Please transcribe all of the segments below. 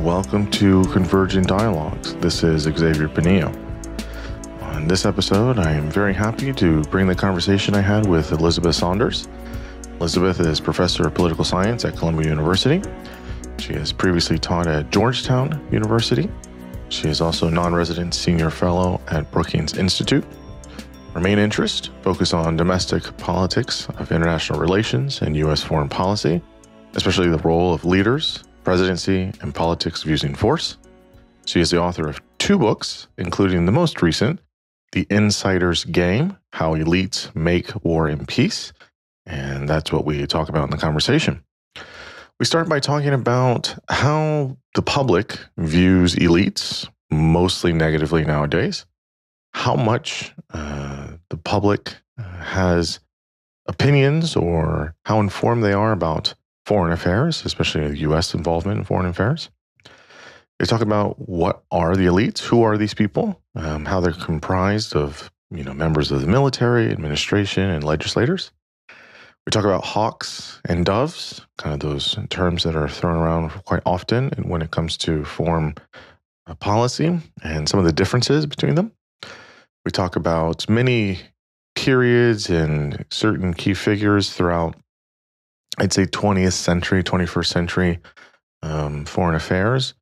welcome to Convergent Dialogues. This is Xavier Bonilla. On this episode, I am very happy to bring the conversation I had with Elizabeth Saunders. Elizabeth is professor of political science at Columbia University. She has previously taught at Georgetown University. She is also a non-resident senior fellow at Brookings Institute. Her main interests focus on domestic politics of international relations and U.S. foreign policy, especially the role of leaders, presidency, and politics of using force. She is the author of 2 books, including the most recent, The Insider's Game, How Elites Make War and Peace. And that's what we talk about in the conversation. We start by talking about how the public views elites, mostly negatively nowadays, how much the public has opinions or how informed they are about foreign affairs, especially the U.S. involvement in foreign affairs. They talk about what are the elites, who are these people, how they're comprised of members of the military, administration, and legislators. We talk about hawks and doves, kind of those terms that are thrown around quite often when it comes to foreign policy and some of the differences between them. We talk about many periods and certain key figures throughout, I'd say, 20th century, 21st century foreign affairs.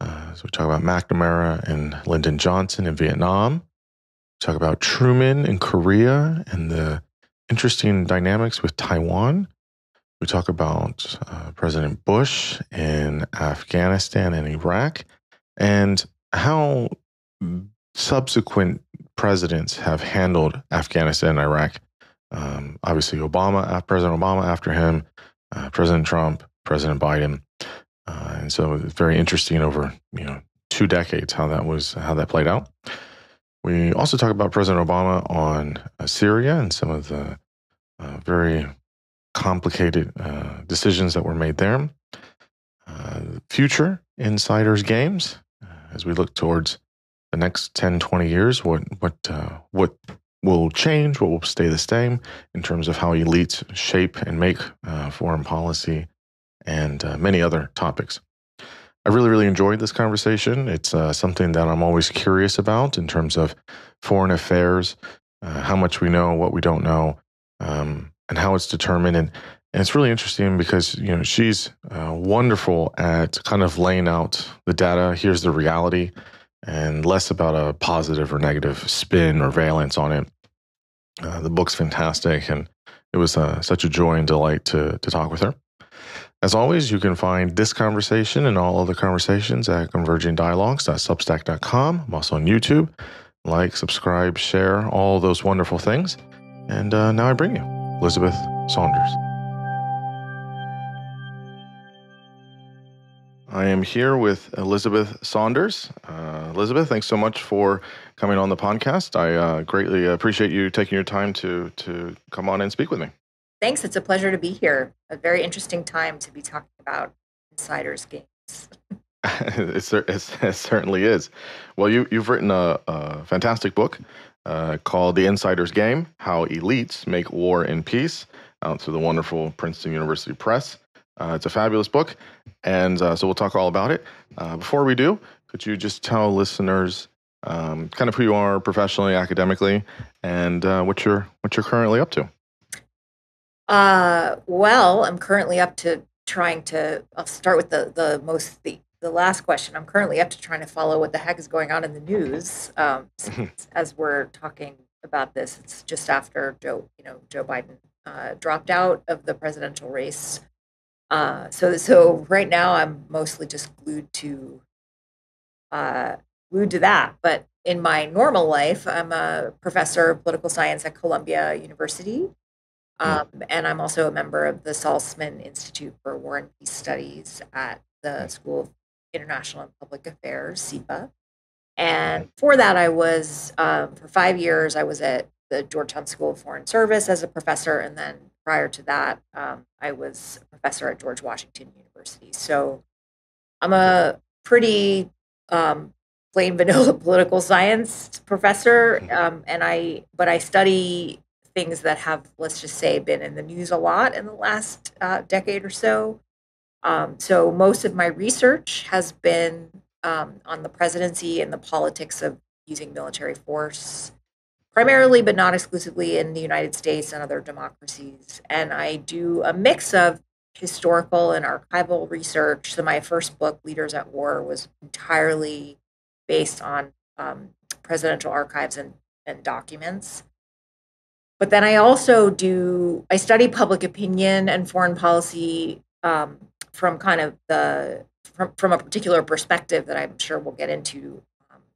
So we talk about McNamara and Lyndon Johnson in Vietnam. We talk about Truman in Korea and the interesting dynamics with Taiwan. We talk about President Bush in Afghanistan and Iraq and how subsequent presidents have handled Afghanistan and Iraq. Obviously, President Obama after him, President Trump, President Biden. And so it's very interesting over 2 decades how that played out. We also talk about President Obama on Syria and some of the very complicated decisions that were made there. Future insiders games as we look towards the next 10, 20 years, what will change, what will stay the same in terms of how elites shape and make foreign policy and many other topics. I really, really enjoyed this conversation. It's something that I'm always curious about in terms of foreign affairs, how much we know, what we don't know, and how it's determined. And it's really interesting because, she's wonderful at kind of laying out the data. Here's the reality, and less about a positive or negative spin or valence on it. The book's fantastic, and it was such a joy and delight to talk with her. As always, you can find this conversation and all other conversations at convergingdialogues.substack.com. I'm also on YouTube. Like, subscribe, share, all those wonderful things. And now I bring you Elizabeth Saunders. I am here with Elizabeth Saunders. Elizabeth, thanks so much for coming on the podcast. I greatly appreciate you taking your time to come on and speak with me. Thanks. It's a pleasure to be here. A very interesting time to be talking about insiders games. It certainly is. Well, you've written a fantastic book called The Insider's Game, How Elites Make War and Peace, out through the wonderful Princeton University Press. It's a fabulous book, and so we'll talk all about it. Before we do, could you just tell listeners kind of who you are professionally, academically, and what you're currently up to? Well, I'm currently up to I'll start with the last question. I'm currently up to trying to follow what the heck is going on in the news. As we're talking about this, it's just after Joe Biden dropped out of the presidential race. So right now I'm mostly just glued to that. But in my normal life, I'm a professor of political science at Columbia University. And I'm also a member of the Salzman Institute for War and Peace Studies at the School of International and Public Affairs, SIPA. And for that, I was, for 5 years, I was at the Georgetown School of Foreign Service as a professor. And then prior to that, I was a professor at George Washington University. So I'm a pretty plain vanilla political science professor. But I study things that have, let's just say, been in the news a lot in the last decade or so. So most of my research has been on the presidency and the politics of using military force, primarily but not exclusively in the United States and other democracies. And I do a mix of historical and archival research. So my first book, Leaders at War, was entirely based on presidential archives and documents. But then I study public opinion and foreign policy from kind of from a particular perspective that I'm sure we'll get into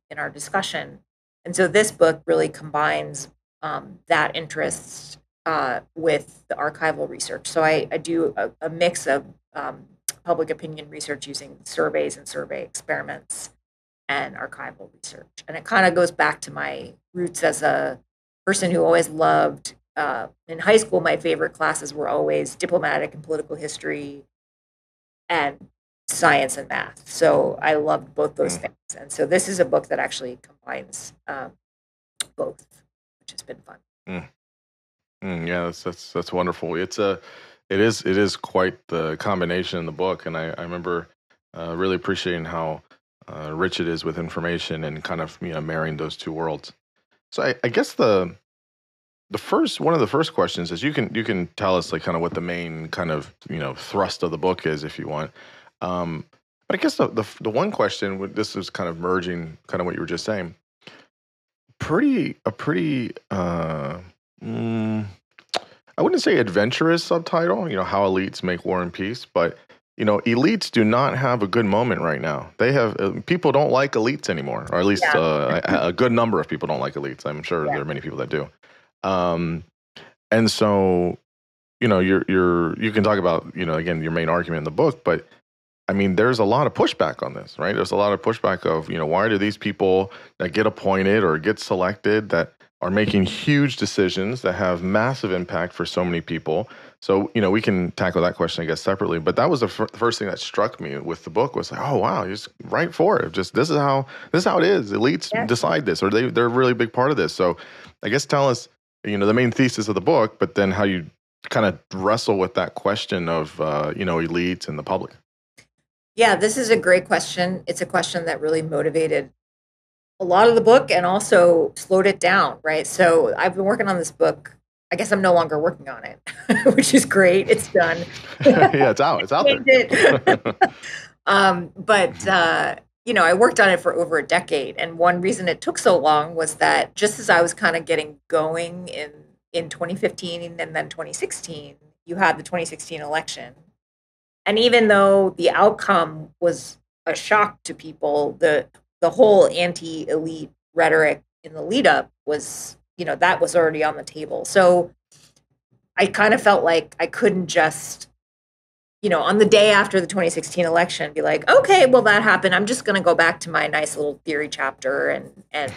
in our discussion. And so this book really combines that interest with the archival research. So I do a mix of public opinion research using surveys and survey experiments and archival research. And it kind of goes back to my roots as a person who always loved, in high school, my favorite classes were always diplomatic and political history and science and math. So I loved both those things. And so this is a book that actually combines both, which has been fun. Yeah, that's wonderful. It is quite the combination in the book, and I remember really appreciating how rich it is with information and kind of marrying those two worlds. So I guess one of the first questions is you can tell us like kind of what the main kind of thrust of the book is if you want. But I guess the one question, this is kind of merging kind of what you were just saying. I wouldn't say adventurous subtitle, how elites make war and peace, but elites do not have a good moment right now. They have people don't like elites anymore, or at least a good number of people don't like elites. I'm sure there are many people that do. And so, you can talk about, again, your main argument in the book, but I mean, there's a lot of pushback on this, right? There's a lot of pushback of, why do these people that get appointed or get selected that are making huge decisions that have massive impact for so many people? So, we can tackle that question, I guess, separately. But that was the first thing that struck me with the book was like, oh, wow, you're just right for it. Just this is how it is. Elites decide this, or they're a really big part of this. So I guess tell us, the main thesis of the book, but then how you kind of wrestle with that question of, elites and the public. Yeah, this is a great question. It's a question that really motivated a lot of the book and also slowed it down, right? So I've been working on this book. I guess I'm no longer working on it, which is great. It's done. Yeah, it's out. It's out there. I worked on it for over a decade. And one reason it took so long was that just as I was kind of getting going in 2015 and then 2016, you had the 2016 election. And even though the outcome was a shock to people, the whole anti-elite rhetoric in the lead up was, that was already on the table. So I kind of felt like I couldn't just, on the day after the 2016 election, be like, okay, well, that happened. I'm just going to go back to my nice little theory chapter and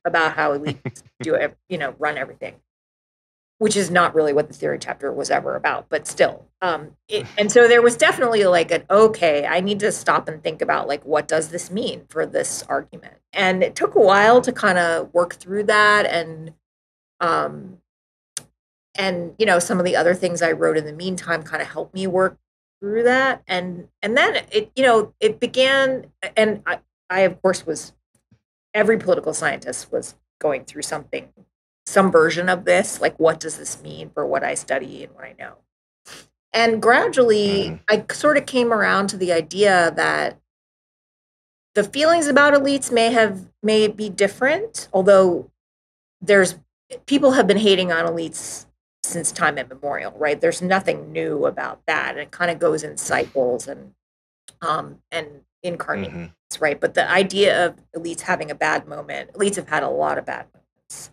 about how elites do it, run everything, which is not really what the theory chapter was ever about, but still. And so there was definitely like okay, I need to stop and think about like, what does this mean for this argument? And it took a while to kind of work through that. And some of the other things I wrote in the meantime kind of helped me work through that. And then it began, and I of course every political scientist was going through some version of this, like what does this mean for what I study and what I know? And gradually, I sort of came around to the idea that the feelings about elites may be different, although people have been hating on elites since time immemorial, right? There's nothing new about that. And it kind of goes in cycles and incarnations, right? But the idea of elites having a bad moment, elites have had a lot of bad moments.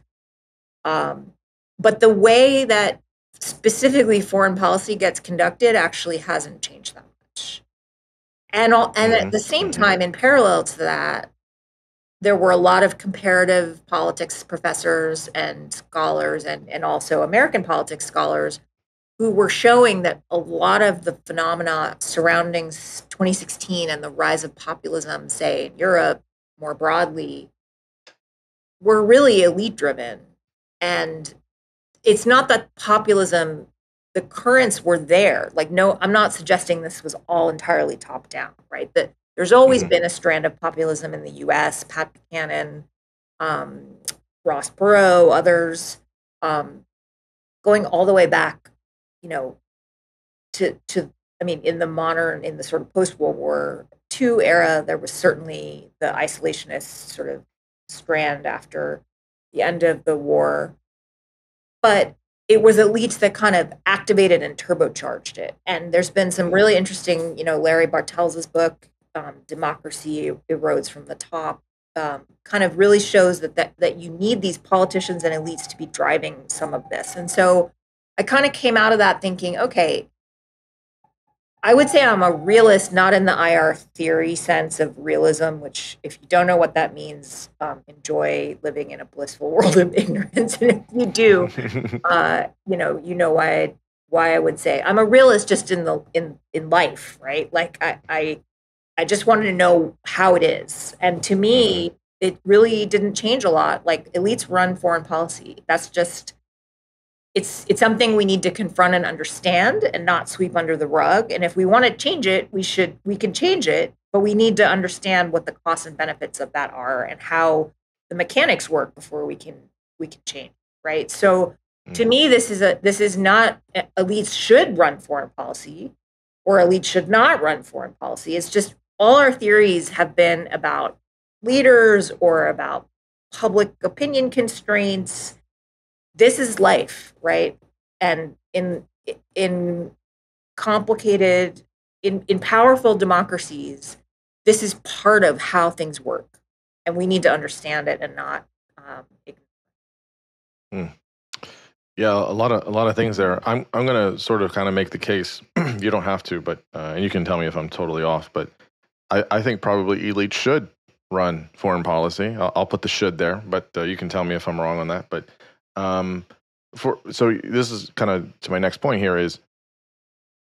But the way that specifically foreign policy gets conducted actually hasn't changed that much. And at the same time, in parallel to that, there were a lot of comparative politics professors and scholars and also American politics scholars who were showing that a lot of the phenomena surrounding 2016 and the rise of populism, say in Europe more broadly, were really elite driven. And it's not that populism the currents were there. Like, no, I'm not suggesting this was all entirely top down, right? That there's always been a strand of populism in the U.S. Pat Buchanan, Ross Perot, others, going all the way back, to I mean, in the sort of post-World War II era, there was certainly the isolationist sort of strand after the end of the war. But it was elites that kind of activated and turbocharged it. And there's been some really interesting, Larry Bartels' book, Democracy Erodes from the Top, kind of really shows that you need these politicians and elites to be driving some of this. And so I kind of came out of that thinking, okay, I would say I'm a realist, not in the IR theory sense of realism, which, if you don't know what that means, enjoy living in a blissful world of ignorance. And if you do, you know why I would say I'm a realist just in life, right? Like I just wanted to know how it is, and to me, it really didn't change a lot. Like, elites run foreign policy. That's just. It's something we need to confront and understand and not sweep under the rug. And if we want to change it, we can change it, but we need to understand what the costs and benefits of that are and how the mechanics work before we can change, right? So to me, this is not elites should run foreign policy or elites should not run foreign policy. It's just all our theories have been about leaders or about public opinion constraints. This is life, right? And in complicated, in powerful democracies, this is part of how things work, and we need to understand it and not ignore. Yeah, a lot of things there. I'm going to sort of kind of make the case. You don't have to, but and you can tell me if I'm totally off. But I think probably elites should run foreign policy. I'll put the should there, but you can tell me if I'm wrong on that. But so this is kind of to my next point here is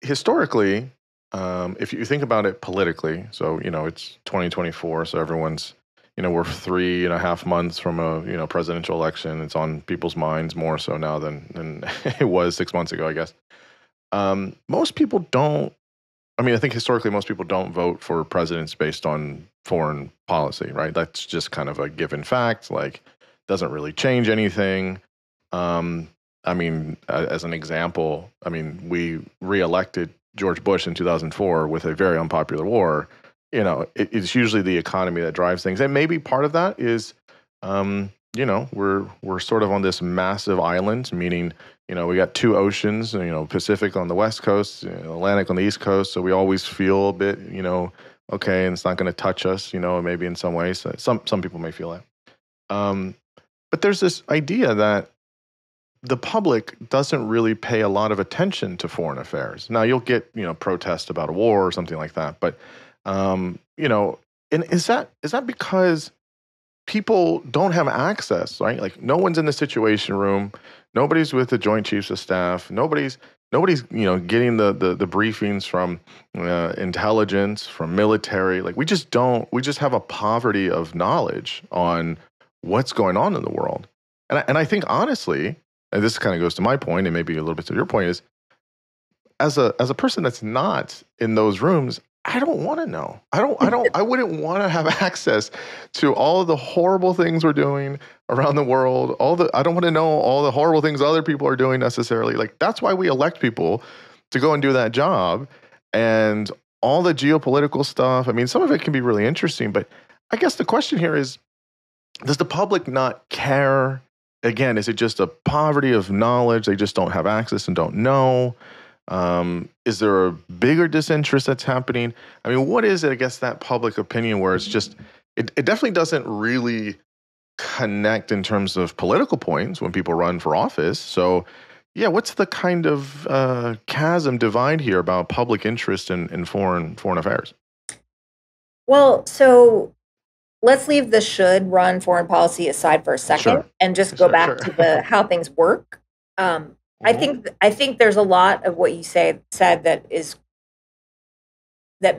historically, if you think about it politically, so it's 2024, so everyone's we're 3.5 months from a presidential election. It's on people's minds more so now than it was 6 months ago, I guess. Most people don't. I mean, I think historically most people don't vote for presidents based on foreign policy, right? That's just kind of a given fact. Like, doesn't really change anything. I mean, as an example, I mean, we reelected George Bush in 2004 with a very unpopular war. It's usually the economy that drives things, and maybe part of that is, we're sort of on this massive island, meaning we got two oceans, Pacific on the west coast, Atlantic on the east coast, so we always feel a bit, okay, and it's not going to touch us, maybe in some ways. Some people may feel that, but there's this idea that the public doesn't really pay a lot of attention to foreign affairs. Now, you'll get, protests about a war or something like that. But, and is that because people don't have access, right? Like, no one's in the Situation Room. Nobody's with the Joint Chiefs of Staff. Nobody's getting the briefings from intelligence, from military. Like, we just have a poverty of knowledge on what's going on in the world. And I think, honestly, and this kind of goes to my point, and maybe a little bit to your point, is as a person that's not in those rooms, I don't want to know. I wouldn't want to have access to all of the horrible things we're doing around the world. I don't want to know all the horrible things other people are doing necessarily. Like, that's why we elect people to go and do that job. And all the geopolitical stuff, I mean, some of it can be really interesting, but I guess the question here is, does the public not care? Again, is it just a poverty of knowledge? They just don't have access and don't know? Is there a bigger disinterest that's happening? I mean, what is it, I guess, that public opinion where it's just, it definitely doesn't really connect in terms of political points when people run for office. So, yeah, what's the kind of chasm divide here about public interest in foreign affairs? Well, so let's leave the should run foreign policy aside for a second and just go back to the how things work. I think there's a lot of what you said that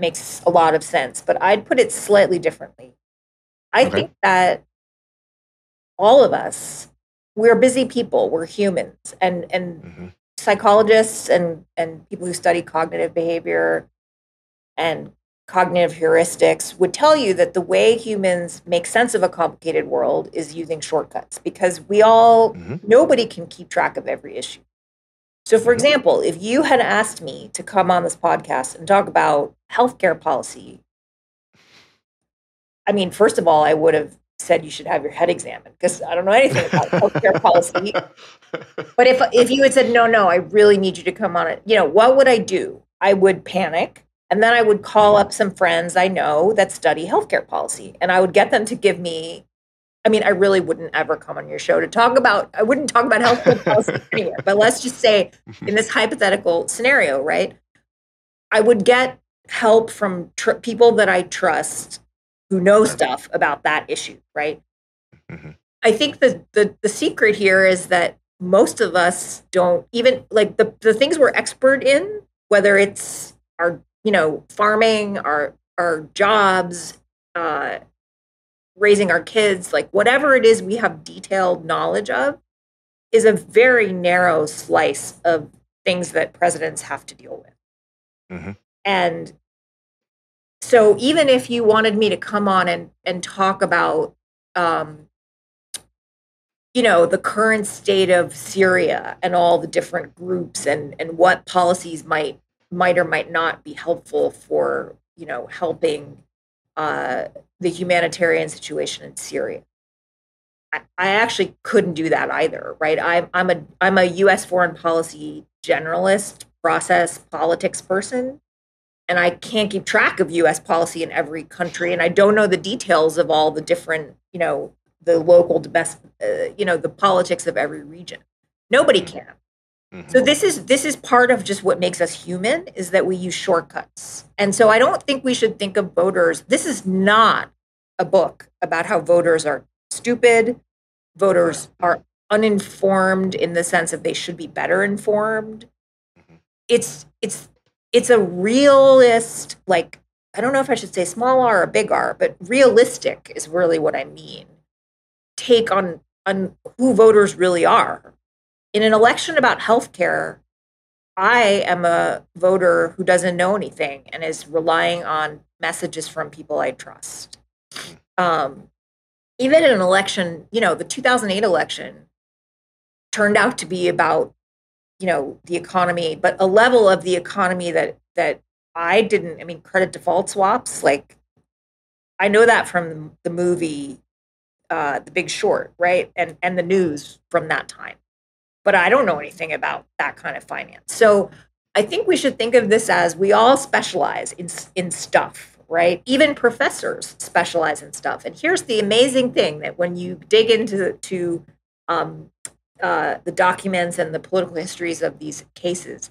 makes a lot of sense, but I'd put it slightly differently. I think that all of us, we're busy people, we're humans, and psychologists and people who study cognitive behavior and cognitive heuristics would tell you that the way humans make sense of a complicated world is using shortcuts, because nobody can keep track of every issue. So, for example, if you had asked me to come on this podcast and talk about healthcare policy, I mean, first of all, I would have said you should have your head examined, because I don't know anything about healthcare policy. But if you had said, no, I really need you to come on it, what would I do? I would panic. And then I would call up some friends I know that study healthcare policy, and I would get them to give me, I mean, I really wouldn't ever come on your show to talk about, I wouldn't talk about healthcare policy anywhere, but let's just say in this hypothetical scenario, right? I would get help from people that I trust who know stuff about that issue, right? I think the secret here is that most of us don't even, like, the things we're expert in, whether it's our farming, our jobs, raising our kids, like whatever it is we have detailed knowledge of, is a very narrow slice of things that presidents have to deal with. And so even if you wanted me to come on and talk about, the current state of Syria and all the different groups and what policies might or might not be helpful for, helping the humanitarian situation in Syria, I actually couldn't do that either, right? I'm a U.S. foreign policy generalist, process politics person, and I can't keep track of U.S. policy in every country, and I don't know the details of all the different, the local domestic, the politics of every region. Nobody can. So this is part of just what makes us human, is that we use shortcuts. And so I don't think we should think of voters. This is not a book about how voters are stupid. Voters are uninformed in the sense of they should be better informed. It's a realist, like, I don't know if I should say small r or big R, but realistic is really what I mean. Take on who voters really are. In an election about healthcare, I am a voter who doesn't know anything and is relying on messages from people I trust. Even in an election, the 2008 election turned out to be about, the economy, but a level of the economy that I didn't, I mean, credit default swaps, like, I know that from the movie, The Big Short, right? And the news from that time. But I don't know anything about that kind of finance. So I think we should think of this as we all specialize in stuff, right? Even professors specialize in stuff. And here's the amazing thing, that when you dig into the documents and the political histories of these cases,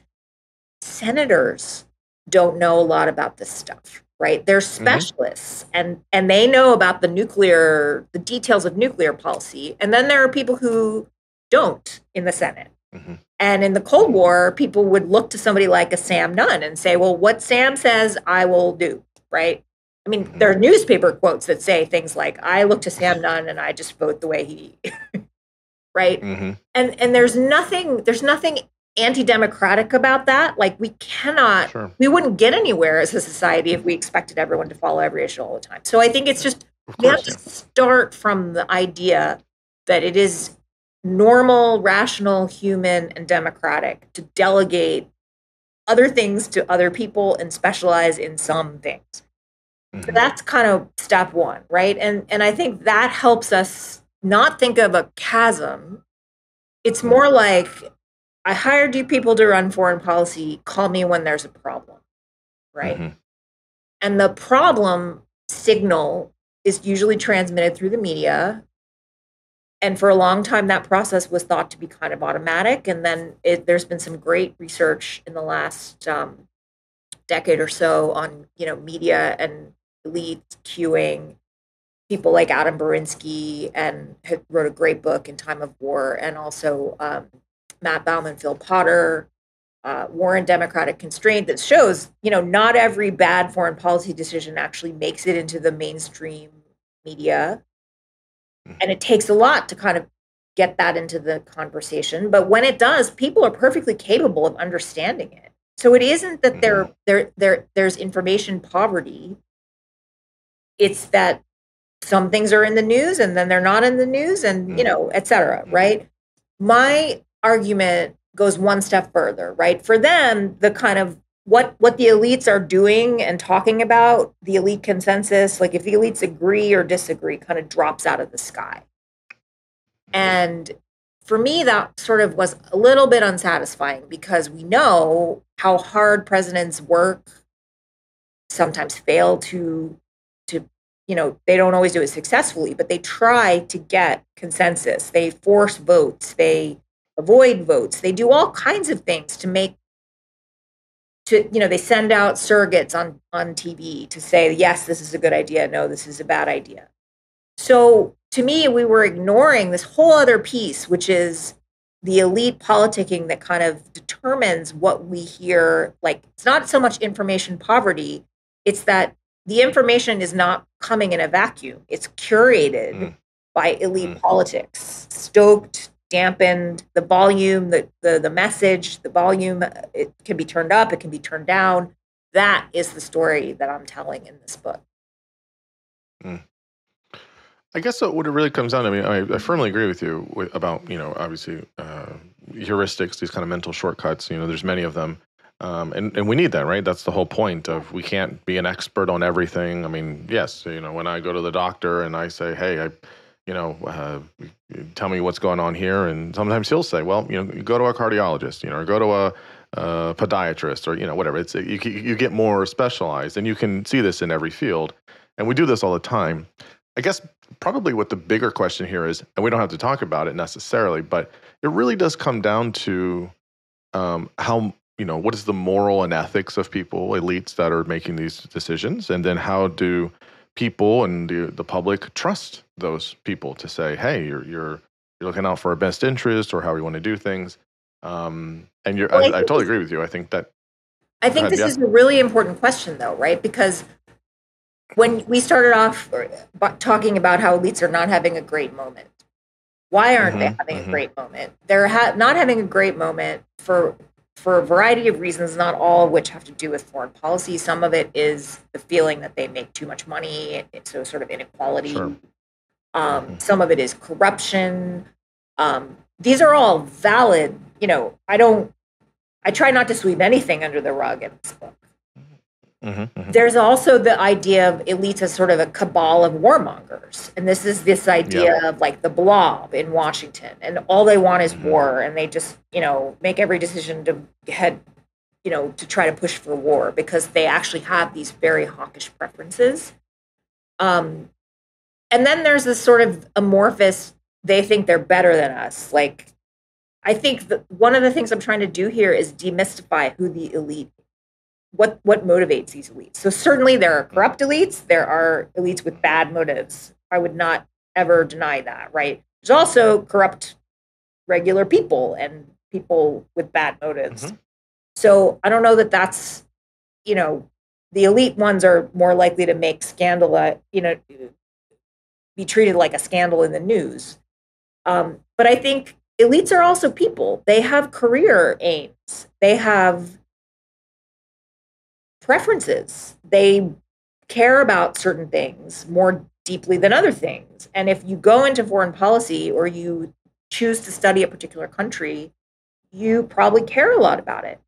senators don't know a lot about this stuff, right? They're specialists, and they know about the details of nuclear policy. And then there are people who don't in the Senate. And in the Cold War, people would look to somebody like a Sam Nunn and say, well, what Sam says, I will do, right? I mean, there are newspaper quotes that say things like, I look to Sam Nunn and I just vote the way he, right? And there's nothing anti-democratic about that. Like, we wouldn't get anywhere as a society if we expected everyone to follow every issue all the time. So I think it's just, we have to start from the idea that it is normal, rational, human, and democratic to delegate other things to other people and specialize in some things. So that's kind of step one, right? And I think that helps us not think of a chasm. It's more like, I hired you people to run foreign policy, call me when there's a problem, right? And the problem signal is usually transmitted through the media. And for a long time, that process was thought to be kind of automatic. And then there's been some great research in the last decade or so on, media and elites cueing. People like Adam Berinsky and wrote a great book in Time of War, and also Matt Bauman, Phil Potter, War and Democratic Constraint, that shows, not every bad foreign policy decision actually makes it into the mainstream media. And it takes a lot to kind of get that into the conversation. But when it does, people are perfectly capable of understanding it. So it isn't that there's information poverty. It's that some things are in the news and then they're not in the news, and et cetera, right? My argument goes one step further, right? For them, the kind of what the elites are doing and talking about, the elite consensus, like if the elites agree or disagree, kind of drops out of the sky. And for me, that sort of was a little bit unsatisfying, because we know how hard presidents work, sometimes fail to they don't always do it successfully, but they try to get consensus. They force votes. They avoid votes. They do all kinds of things they send out surrogates on TV to say, yes, this is a good idea. No, this is a bad idea. So to me, we were ignoring this whole other piece, which is the elite politicking that kind of determines what we hear. Like, it's not so much information poverty. It's that the information is not coming in a vacuum. It's curated by elite politics, stoked, dampened, the volume, the message, the volume, it can be turned up, it can be turned down. That is the story that I'm telling in this book. I guess what it really comes down to, I firmly agree with you about, obviously heuristics, these kind of mental shortcuts, there's many of them. And we need that, right? That's the whole point of, we can't be an expert on everything. I mean, yes, when I go to the doctor and I say, hey, tell me what's going on here. And sometimes he'll say, well, you go to a cardiologist, or go to a podiatrist, or, whatever. It's you get more specialized, and you can see this in every field. And we do this all the time. I guess probably what the bigger question here is, and we don't have to talk about it necessarily, but it really does come down to how, what is the moral and ethics of people, elites that are making these decisions? And then how do people and the public trust those people to say, hey, you're looking out for our best interest, or how we want to do things? And I totally agree with you. I think this is a really important question, though, right? Because when we started off talking about how elites are not having a great moment, why aren't they having a great moment? They're not having a great moment for a variety of reasons, not all of which have to do with foreign policy. Some of it is the feeling that they make too much money, so sort of inequality. Sure. Some of it is corruption. These are all valid. I try not to sweep anything under the rug in this book. There's also the idea of elites as sort of a cabal of warmongers. And this is this idea of like the blob in Washington, and all they want is war, and they just, make every decision to head, to try to push for war, because they actually have these very hawkish preferences. And then there's this sort of amorphous, they think they're better than us. Like, I think that one of the things I'm trying to do here is demystify who the elite, what motivates these elites. So certainly there are corrupt elites, there are elites with bad motives. I would not ever deny that, right? There's also corrupt regular people and people with bad motives. So I don't know that that's, the elite ones are more likely to make scandal, be treated like a scandal in the news. But I think elites are also people. They have career aims. They have preferences. They care about certain things more deeply than other things. And if you go into foreign policy, or you choose to study a particular country, you probably care a lot about it.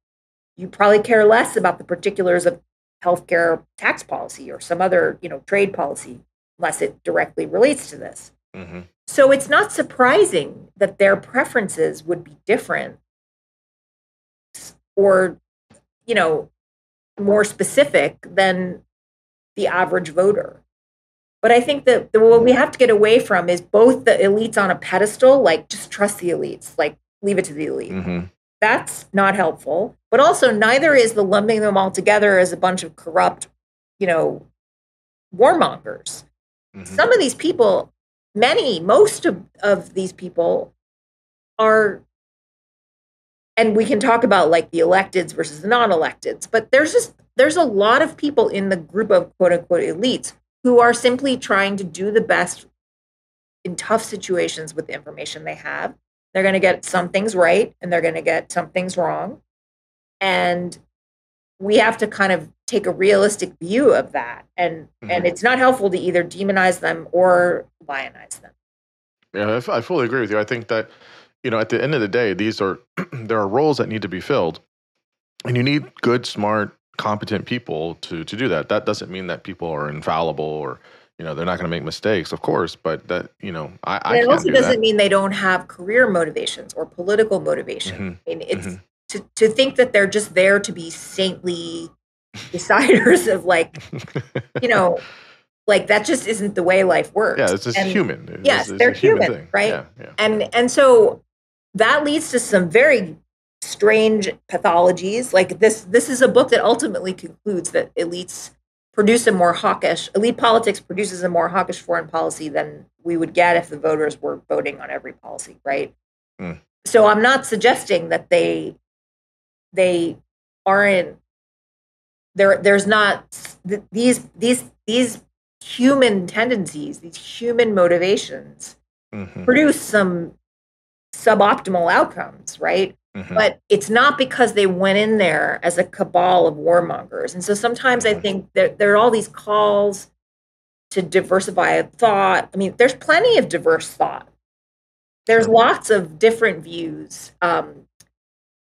You probably care less about the particulars of healthcare, tax policy, or some other, trade policy, unless it directly relates to this. So it's not surprising that their preferences would be different, or, more specific than the average voter. But I think that what we have to get away from is both the elites on a pedestal, like just trust the elites, like leave it to the elite. That's not helpful. But also neither is the lumping them all together as a bunch of corrupt, warmongers. Some of these people, most of these people are, and we can talk about like the electeds versus the non-electeds, but there's a lot of people in the group of quote unquote elites who are simply trying to do the best in tough situations with the information they have. They're going to get some things right and they're going to get some things wrong. And we have to kind of take a realistic view of that. And it's not helpful to either demonize them or lionize them. Yeah, I fully agree with you. I think that, at the end of the day, there are roles that need to be filled, and you need good, smart, competent people to do that. That doesn't mean that people are infallible or, they're not going to make mistakes, of course, but that, I can't it also do doesn't that. mean they don't have career motivations or political motivation. I mean, it's to think that they're just there to be saintly deciders of like that just isn't the way life works. Yeah, it's just human. Yes, they're human thing. Right? Yeah. And so that leads to some very strange pathologies. Like this is a book that ultimately concludes that elite politics produces a more hawkish foreign policy than we would get if the voters were voting on every policy, right? So I'm not suggesting that they aren't there's not these human tendencies, these human motivations produce some suboptimal outcomes, right? But it's not because they went in there as a cabal of warmongers. And so sometimes I think there are all these calls to diversify thought. I mean, there's plenty of diverse thought. There's lots of different views.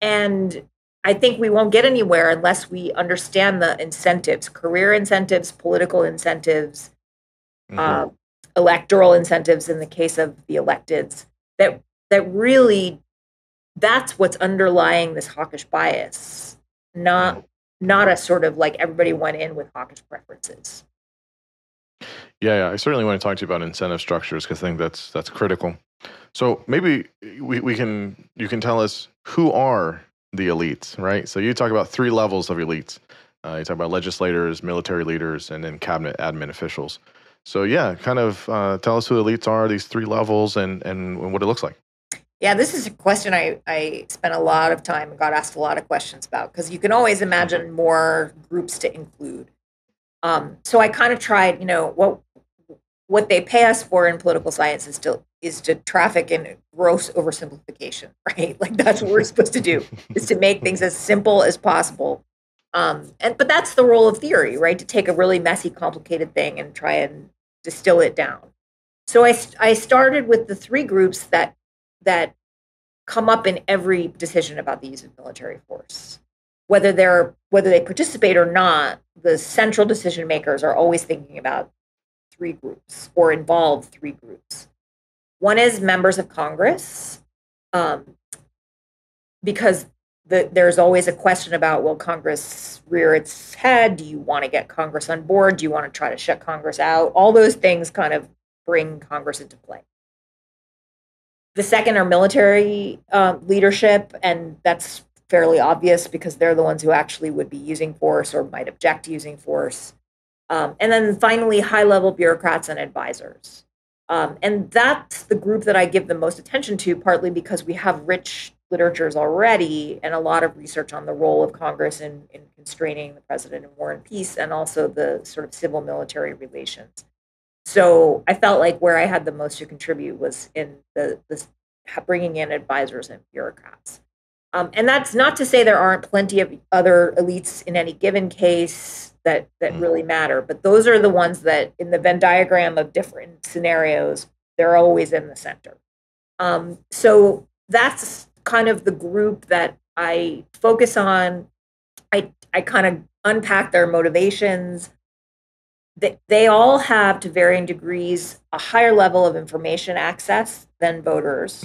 And I think we won't get anywhere unless we understand the incentives, career incentives, political incentives, electoral incentives in the case of the electeds, that really, that's what's underlying this hawkish bias, not a sort of like everybody went in with hawkish preferences. Yeah, I certainly want to talk to you about incentive structures because I think that's critical. So maybe you can tell us who are the elites, right? So you talk about 3 levels of elites. You talk about legislators, military leaders, and then cabinet admin officials. So yeah, kind of tell us who elites are, these 3 levels, and what it looks like. Yeah, this is a question I spent a lot of time and got asked a lot of questions about because you can always imagine more groups to include. So I kind of tried, what they pay us for in political science is to traffic in gross oversimplification, right? Like that's what we're supposed to do, is to make things as simple as possible. But that's the role of theory, right? To take a really messy, complicated thing and try and distill it down. So I started with the 3 groups that come up in every decision about the use of military force. Whether they participate or not, the central decision makers are always thinking about 3 groups or involve 3 groups. One is members of Congress, because there's always a question about, will Congress rear its head? Do you want to get Congress on board? Do you want to try to shut Congress out? All those things kind of bring Congress into play. The second are military leadership, and that's fairly obvious because they're the ones who actually would be using force or might object to using force. And then finally, high-level bureaucrats and advisors. And that's the group that I give the most attention to, partly because we have rich literatures already and a lot of research on the role of Congress in constraining the president in war and peace, and also the sort of civil-military relations. So I felt like where I had the most to contribute was in the bringing in advisors and bureaucrats. And that's not to say there aren't plenty of other elites in any given case that really matter, but those are the ones that in the Venn diagram of different scenarios, they're always in the center. So that's kind of the group that I focus on. I kind of unpack their motivations. They all have, to varying degrees, a higher level of information access than voters.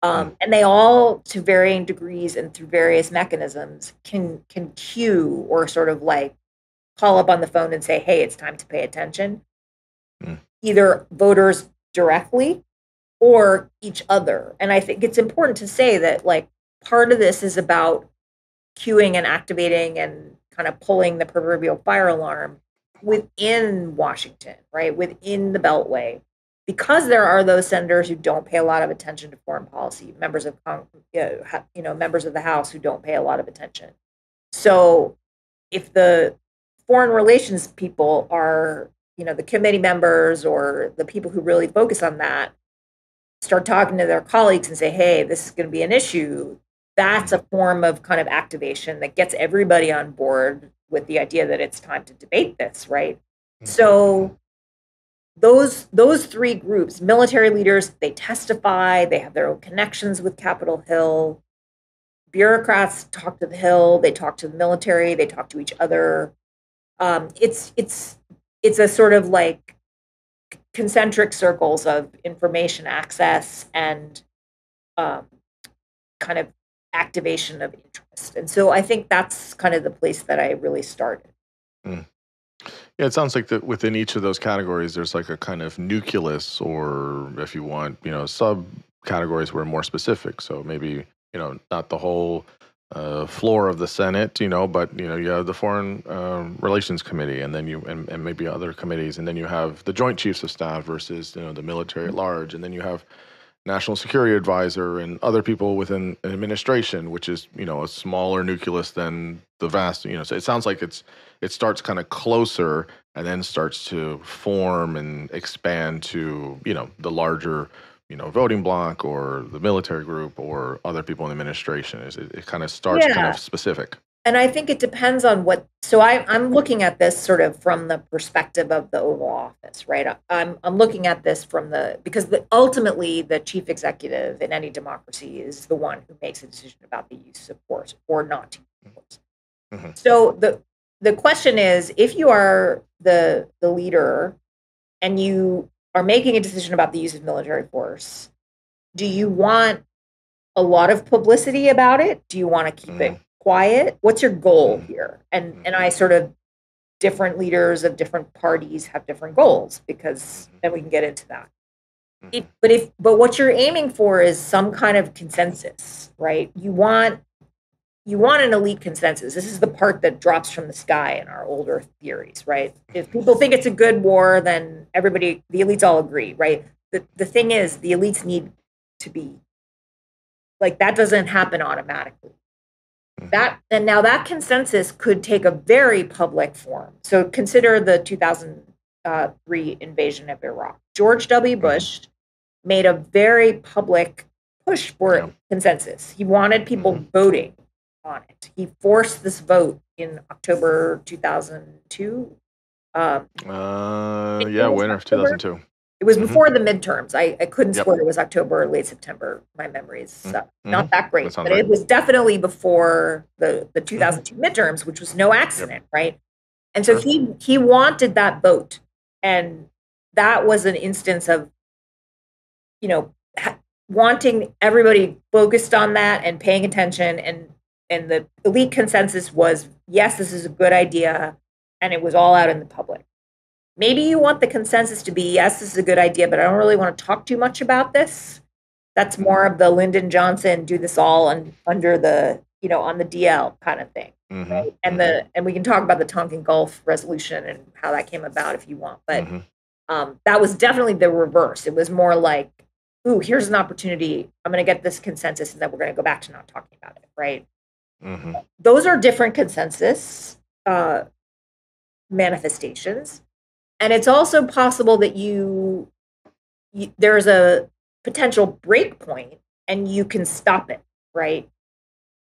And they all, to varying degrees and through various mechanisms, can cue or sort of like call up on the phone and say, hey, it's time to pay attention. Either voters directly or each other. And I think it's important to say that like part of this is about cueing and activating and kind of pulling the proverbial fire alarm within Washington, right? Within the Beltway. Because there are those senators who don't pay a lot of attention to foreign policy, members of members of the House who don't pay a lot of attention. So if the foreign relations people are, the committee members or the people who really focus on that start talking to their colleagues and say, hey, this is going to be an issue, that's a form of kind of activation that gets everybody on board with the idea that it's time to debate this, right? So those three groups, military leaders, they testify, they have their own connections with Capitol Hill. Bureaucrats talk to the Hill, they talk to the military, they talk to each other. It's a sort of like concentric circles of information access and kind of activation of interest. And so I think that's kind of the place that I really started. Mm. Yeah, it sounds like that within each of those categories, there's like a kind of nucleus, or if you want, subcategories where more specific. So maybe, not the whole floor of the Senate, but you have the Foreign Relations Committee, and then and maybe other committees, and then you have the Joint Chiefs of Staff versus the military at large, and then you have National Security Advisor and other people within an administration, which is a smaller nucleus than the vast. So it sounds like it starts kind of closer and then starts to form and expand to the larger voting bloc or the military group or other people in the administration. It kind of starts kind of specific. And I think it depends on so I'm looking at this sort of from the perspective of the Oval Office, right? I'm looking at this because ultimately the chief executive in any democracy is the one who makes a decision about the use of force or not to use force. Mm-hmm. So the question is, if you are the leader and you are making a decision about the use of military force, do you want a lot of publicity about it? Do you want to keep it quiet? What's your goal here? And I sort of, different leaders of different parties have different goals, because then we can get into that. But what you're aiming for is some kind of consensus, right? You want an elite consensus. This is the part that drops from the sky in our old Earth theories, right? If people think it's a good war, then the elites all agree, right? The thing is, the elites need to be like, that doesn't happen automatically. And now that consensus could take a very public form. So consider the 2003 invasion of Iraq. George W. Bush made a very public push for consensus. He wanted people voting on it. He forced this vote in October 2002. Winter of 2002. It was before the midterms. I couldn't swear it was October or late September. My memory is not that great. But it was definitely before the 2002 midterms, which was no accident, right? And so he wanted that vote. And that was an instance of, wanting everybody focused on that and paying attention. And the elite consensus was, yes, this is a good idea. And it was all out in the public. Maybe you want the consensus to be, yes, this is a good idea, but I don't really want to talk too much about this. That's more of the Lyndon Johnson, do this all under the, on the DL kind of thing. Right? And we can talk about the Tonkin Gulf resolution and how that came about if you want. But that was definitely the reverse. It was more like, ooh, here's an opportunity. I'm going to get this consensus, and then we're going to go back to not talking about it, right? Those are different consensus manifestations. And it's also possible that there's a potential break point and you can stop it, right?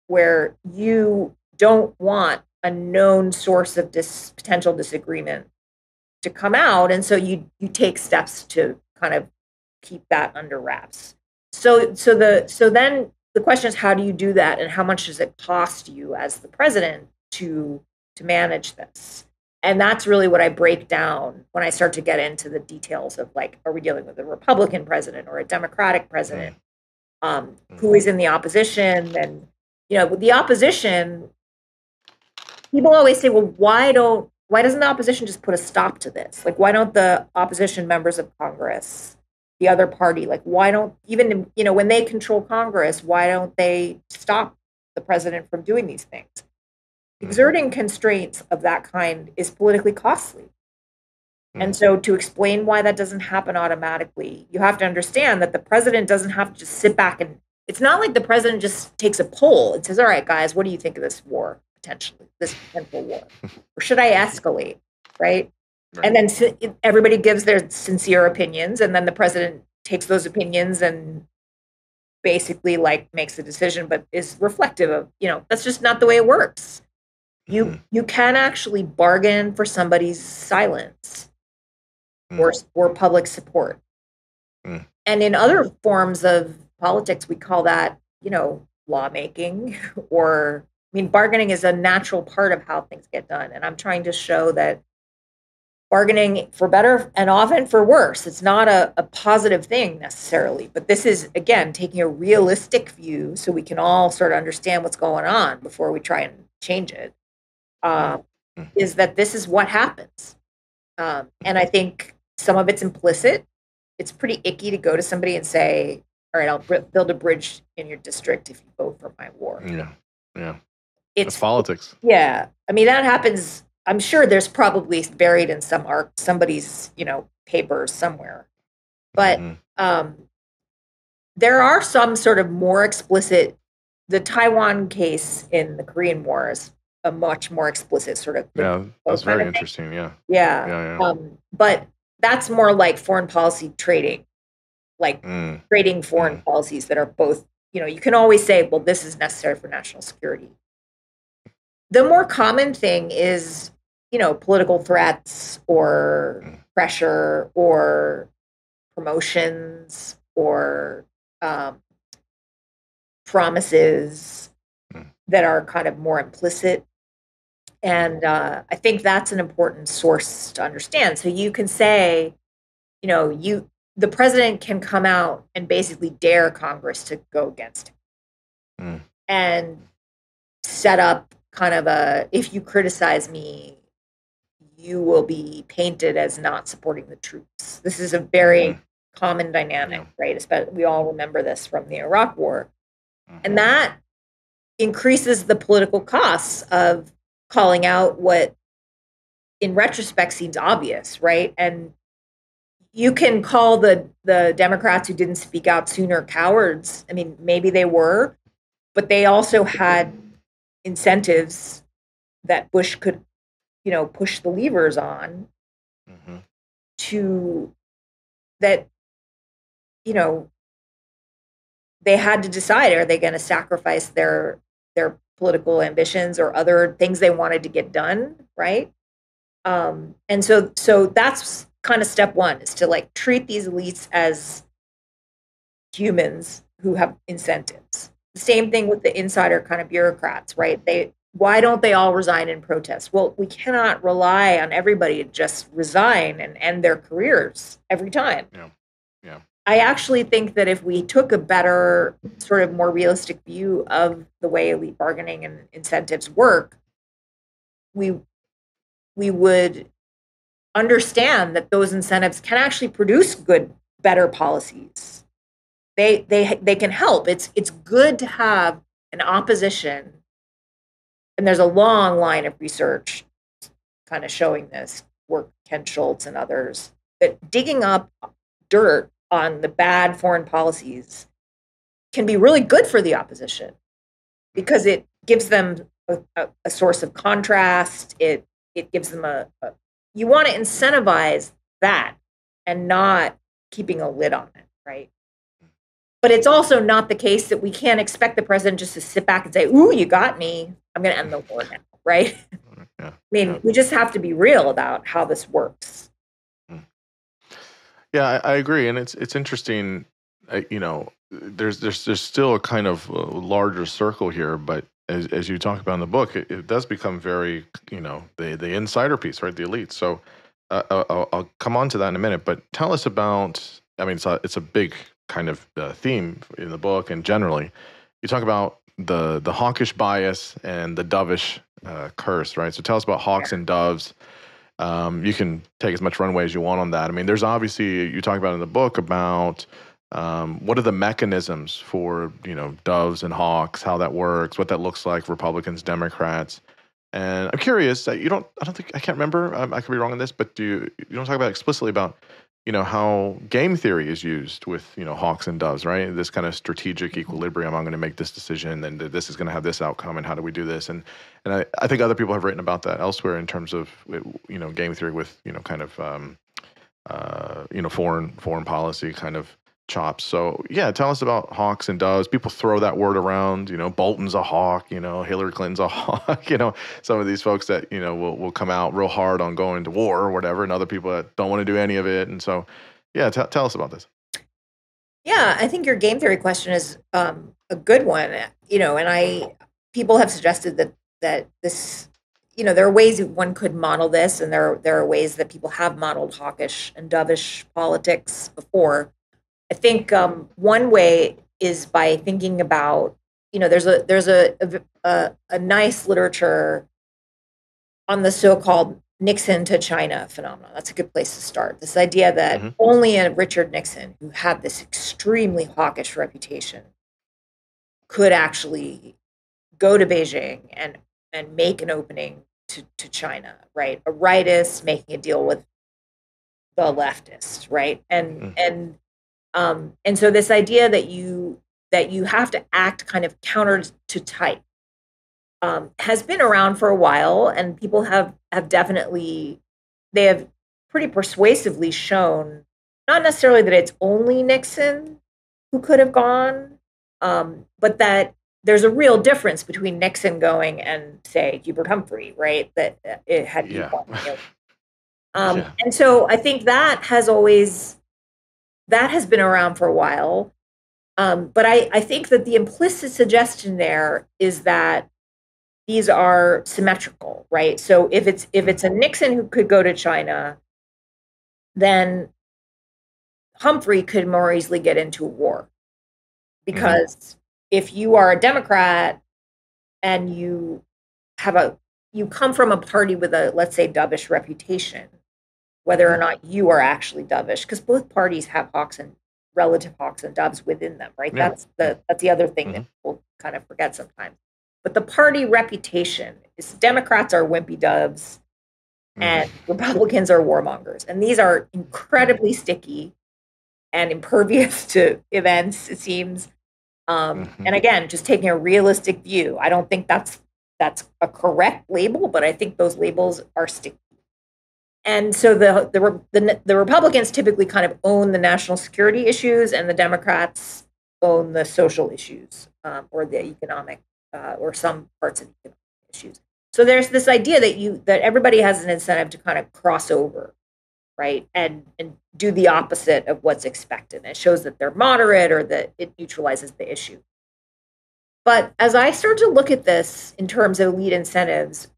Where you don't want a known source of potential disagreement to come out. And so you take steps to kind of keep that under wraps. So then the question is, how do you do that? And how much does it cost you as the president to manage this? And that's really what I break down when I start to get into the details of, like, are we dealing with a Republican president or a Democratic president who is in the opposition? And, with the opposition, people always say, well, why doesn't the opposition just put a stop to this? Like, why don't the opposition members of Congress, the other party, like, why don't, even, when they control Congress, why don't they stop the president from doing these things? Exerting constraints of that kind is politically costly. And so to explain why that doesn't happen automatically, you have to understand that the president doesn't have to just sit back, and it's not like the president just takes a poll and says, all right, guys, what do you think of this war, this potential war? Or should I escalate, right? And then everybody gives their sincere opinions, and then the president takes those opinions and basically like makes a decision, but is reflective of, that's just not the way it works. You can actually bargain for somebody's silence or public support. And in other forms of politics, we call that, lawmaking, or, bargaining is a natural part of how things get done. And I'm trying to show that bargaining, for better and often for worse, it's not a positive thing necessarily, but this is, again, taking a realistic view so we can all sort of understand what's going on before we try and change it, is that this is what happens. And I think some of it's implicit. It's pretty icky to go to somebody and say, all right, I'll build a bridge in your district if you vote for my war. Yeah. It's politics. Yeah. That happens. I'm sure there's probably buried in somebody's, papers somewhere. But there are some sort of more explicit, the Taiwan case in the Korean War is a much more explicit sort of. Yeah, that's very interesting. Yeah. But that's more like foreign policy trading, like trading foreign policies that are both, you can always say, well, this is necessary for national security. The more common thing is, political threats or pressure or promotions or promises that are kind of more implicit. And I think that's an important source to understand. So you can say, the president can come out and basically dare Congress to go against him and set up kind of if you criticize me, you will be painted as not supporting the troops. This is a very common dynamic, right? Especially, we all remember this from the Iraq War. And that increases the political costs of calling out what in retrospect seems obvious, right? And you can call the Democrats who didn't speak out sooner cowards. Maybe they were, but they also had incentives that Bush could, push the levers on to that, they had to decide, are they going to sacrifice their political ambitions or other things they wanted to get done, right? And so that's kind of step one, is to like treat these elites as humans who have incentives. The same thing with the insider kind of bureaucrats, right? Why don't they all resign in protest? Well, we cannot rely on everybody to just resign and end their careers every time. Yeah. I actually think that if we took a better, sort of more realistic view of the way elite bargaining and incentives work, we would understand that those incentives can actually produce better policies. They can help. It's good to have an opposition, and there's a long line of research kind of showing this, work Ken Schultz and others, that digging up dirt on the bad foreign policies can be really good for the opposition because it gives them a source of contrast. It gives them you want to incentivize that and not keeping a lid on it, right? But it's also not the case that we can't expect the president just to sit back and say, ooh, you got me, I'm going to end the war now, right? We just have to be real about how this works. Yeah, I agree, and it's interesting. There's still a kind of larger circle here, but as you talk about in the book, it does become very, the insider piece, right? The elite. So I'll come on to that in a minute, but tell us about. It's a big kind of theme in the book, and generally, you talk about the hawkish bias and the dovish curse, right? So tell us about hawks and doves. You can take as much runway as you want on that. There's obviously, you talk about in the book about what are the mechanisms for, doves and hawks, how that works, what that looks like, Republicans, Democrats. And I'm curious, I can't remember, I could be wrong on this, but you don't talk about explicitly about how game theory is used with, hawks and doves, right? This kind of strategic equilibrium. I'm going to make this decision, and this is going to have this outcome, and how do we do this? And I think other people have written about that elsewhere in terms of, game theory with, kind of, foreign policy kind of chops. So yeah, tell us about hawks and doves. People throw that word around. Bolton's a hawk. Hillary Clinton's a hawk. Some of these folks that will come out real hard on going to war or whatever, and other people that don't want to do any of it. And so, yeah, tell us about this. Yeah, I think your game theory question is a good one. And people have suggested that this, there are ways one could model this, and there are ways that people have modeled hawkish and dovish politics before. I think one way is by thinking about, there's a nice literature on the so-called Nixon to China phenomenon. That's a good place to start. This idea that only a Richard Nixon, who had this extremely hawkish reputation, could actually go to Beijing and make an opening to China, right? A rightist making a deal with the leftist, right? And so this idea that you have to act kind of counter to type has been around for a while, and people have definitely, they have pretty persuasively shown, not necessarily that it's only Nixon who could have gone, but that there's a real difference between Nixon going and, say, Hubert Humphrey, right? That it had he gone. And so I think that has been around for a while. But I think that the implicit suggestion there is that these are symmetrical, right? So if it's a Nixon who could go to China, then Humphrey could more easily get into a war. Because if you are a Democrat and you come from a party with a, let's say, dovish reputation, whether or not you are actually dovish, because both parties have relative hawks and doves within them, right? Yeah. That's the other thing that people kind of forget sometimes. But the party reputation is Democrats are wimpy doves and Republicans are warmongers. And these are incredibly sticky and impervious to events, it seems. And again, just taking a realistic view, I don't think that's a correct label, but I think those labels are sticky. And so the Republicans typically kind of own the national security issues, and the Democrats own the social issues, or the economic, or some parts of the economic issues. So there's this idea that everybody has an incentive to kind of cross over, right, and do the opposite of what's expected. And it shows that they're moderate, or that it neutralizes the issue. But as I started to look at this in terms of elite incentives,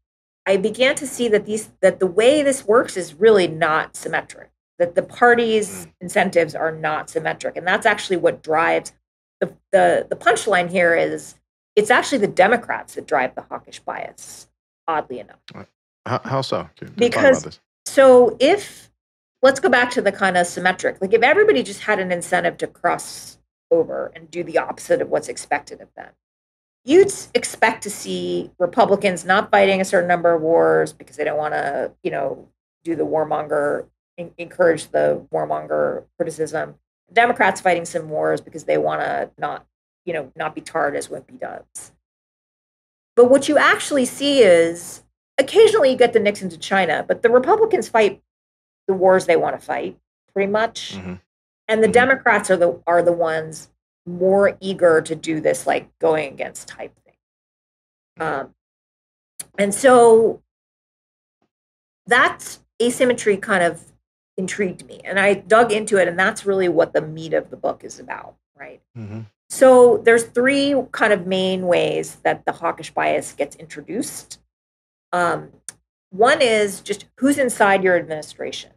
I began to see that the way this works is really not symmetric, that the parties' incentives are not symmetric. And that's actually what drives the punchline here is it's actually the Democrats that drive the hawkish bias, oddly enough. How so? Because, let's go back to the kind of symmetric, like if everybody just had an incentive to cross over and do the opposite of what's expected of them, you'd expect to see Republicans not fighting a certain number of wars because they don't want to, do the warmonger, encourage the warmonger criticism. Democrats fighting some wars because they want to not be tarred as wimpy doves. But what you actually see is occasionally you get the Nixon to China, but the Republicans fight the wars they want to fight, pretty much. And the Democrats are the ones more eager to do this, like going against type thing. And so that asymmetry kind of intrigued me, and I dug into it, and that's really what the meat of the book is about, right? So there's three kind of main ways that the hawkish bias gets introduced. One is just who's inside your administration.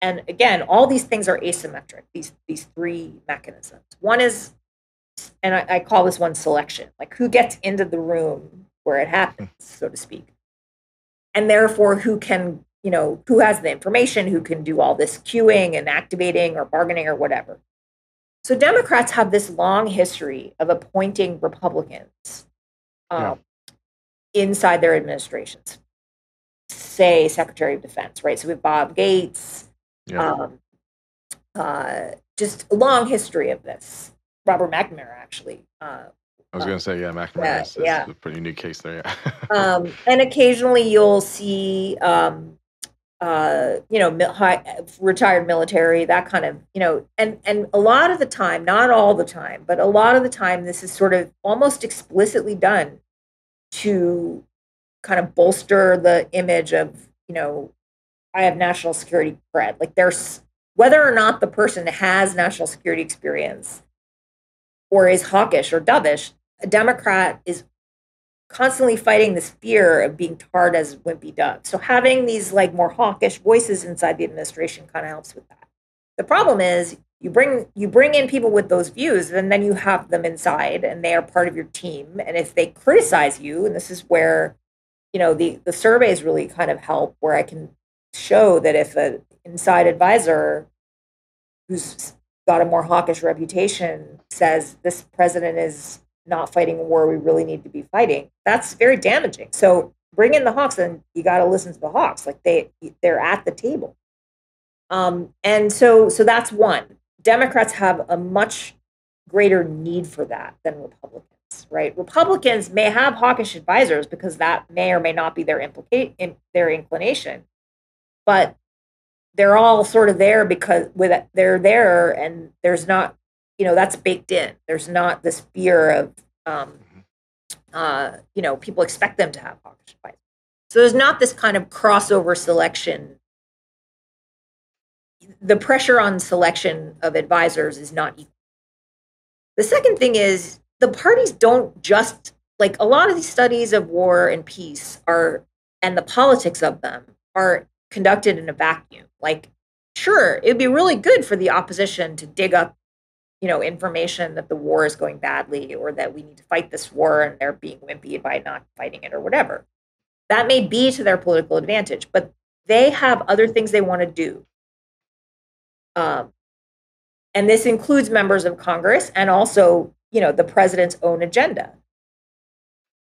And again, all these things are asymmetric, these three mechanisms. One is, and I call this one selection, like who gets into the room where it happens, so to speak. And therefore, who can, who has the information, who can do all this queuing and activating or bargaining or whatever. So Democrats have this long history of appointing Republicans inside their administrations, say Secretary of Defense, right? So we have Bob Gates, just a long history of this. Robert McNamara, actually. I was going to say, yeah, McNamara is a pretty unique case there, yeah. And occasionally you'll see, retired military, that kind of, and a lot of the time, not all the time, but a lot of the time, this is sort of almost explicitly done to kind of bolster the image of, I have national security cred. Like there's, whether or not the person has national security experience or is hawkish or dovish, a Democrat is constantly fighting this fear of being tarred as wimpy dove. So having these like more hawkish voices inside the administration kind of helps with that. The problem is you bring in people with those views, and then you have them inside and they are part of your team. And if they criticize you, and this is where, the surveys really kind of help, where I can show that if an inside advisor who's got a more hawkish reputation says this president is not fighting a war we really need to be fighting, that's very damaging. So bring in the hawks, and you got to listen to the hawks. Like they're at the table. And so that's one. Democrats have a much greater need for that than Republicans, right? Republicans may have hawkish advisors because that may or may not be their inclination, but they're all sort of there because they're there, and there's not, that's baked in. There's not this fear of, people expect them to have hawkish advisors. So there's not this kind of crossover selection. The pressure on selection of advisors is not equal. The second thing is the parties don't just, like, a lot of these studies of war and peace and the politics of them are conducted in a vacuum. Like, sure, it'd be really good for the opposition to dig up, information that the war is going badly, or that we need to fight this war and they're being wimpy by not fighting it or whatever. That may be to their political advantage, but they have other things they want to do. And this includes members of Congress and also, the president's own agenda.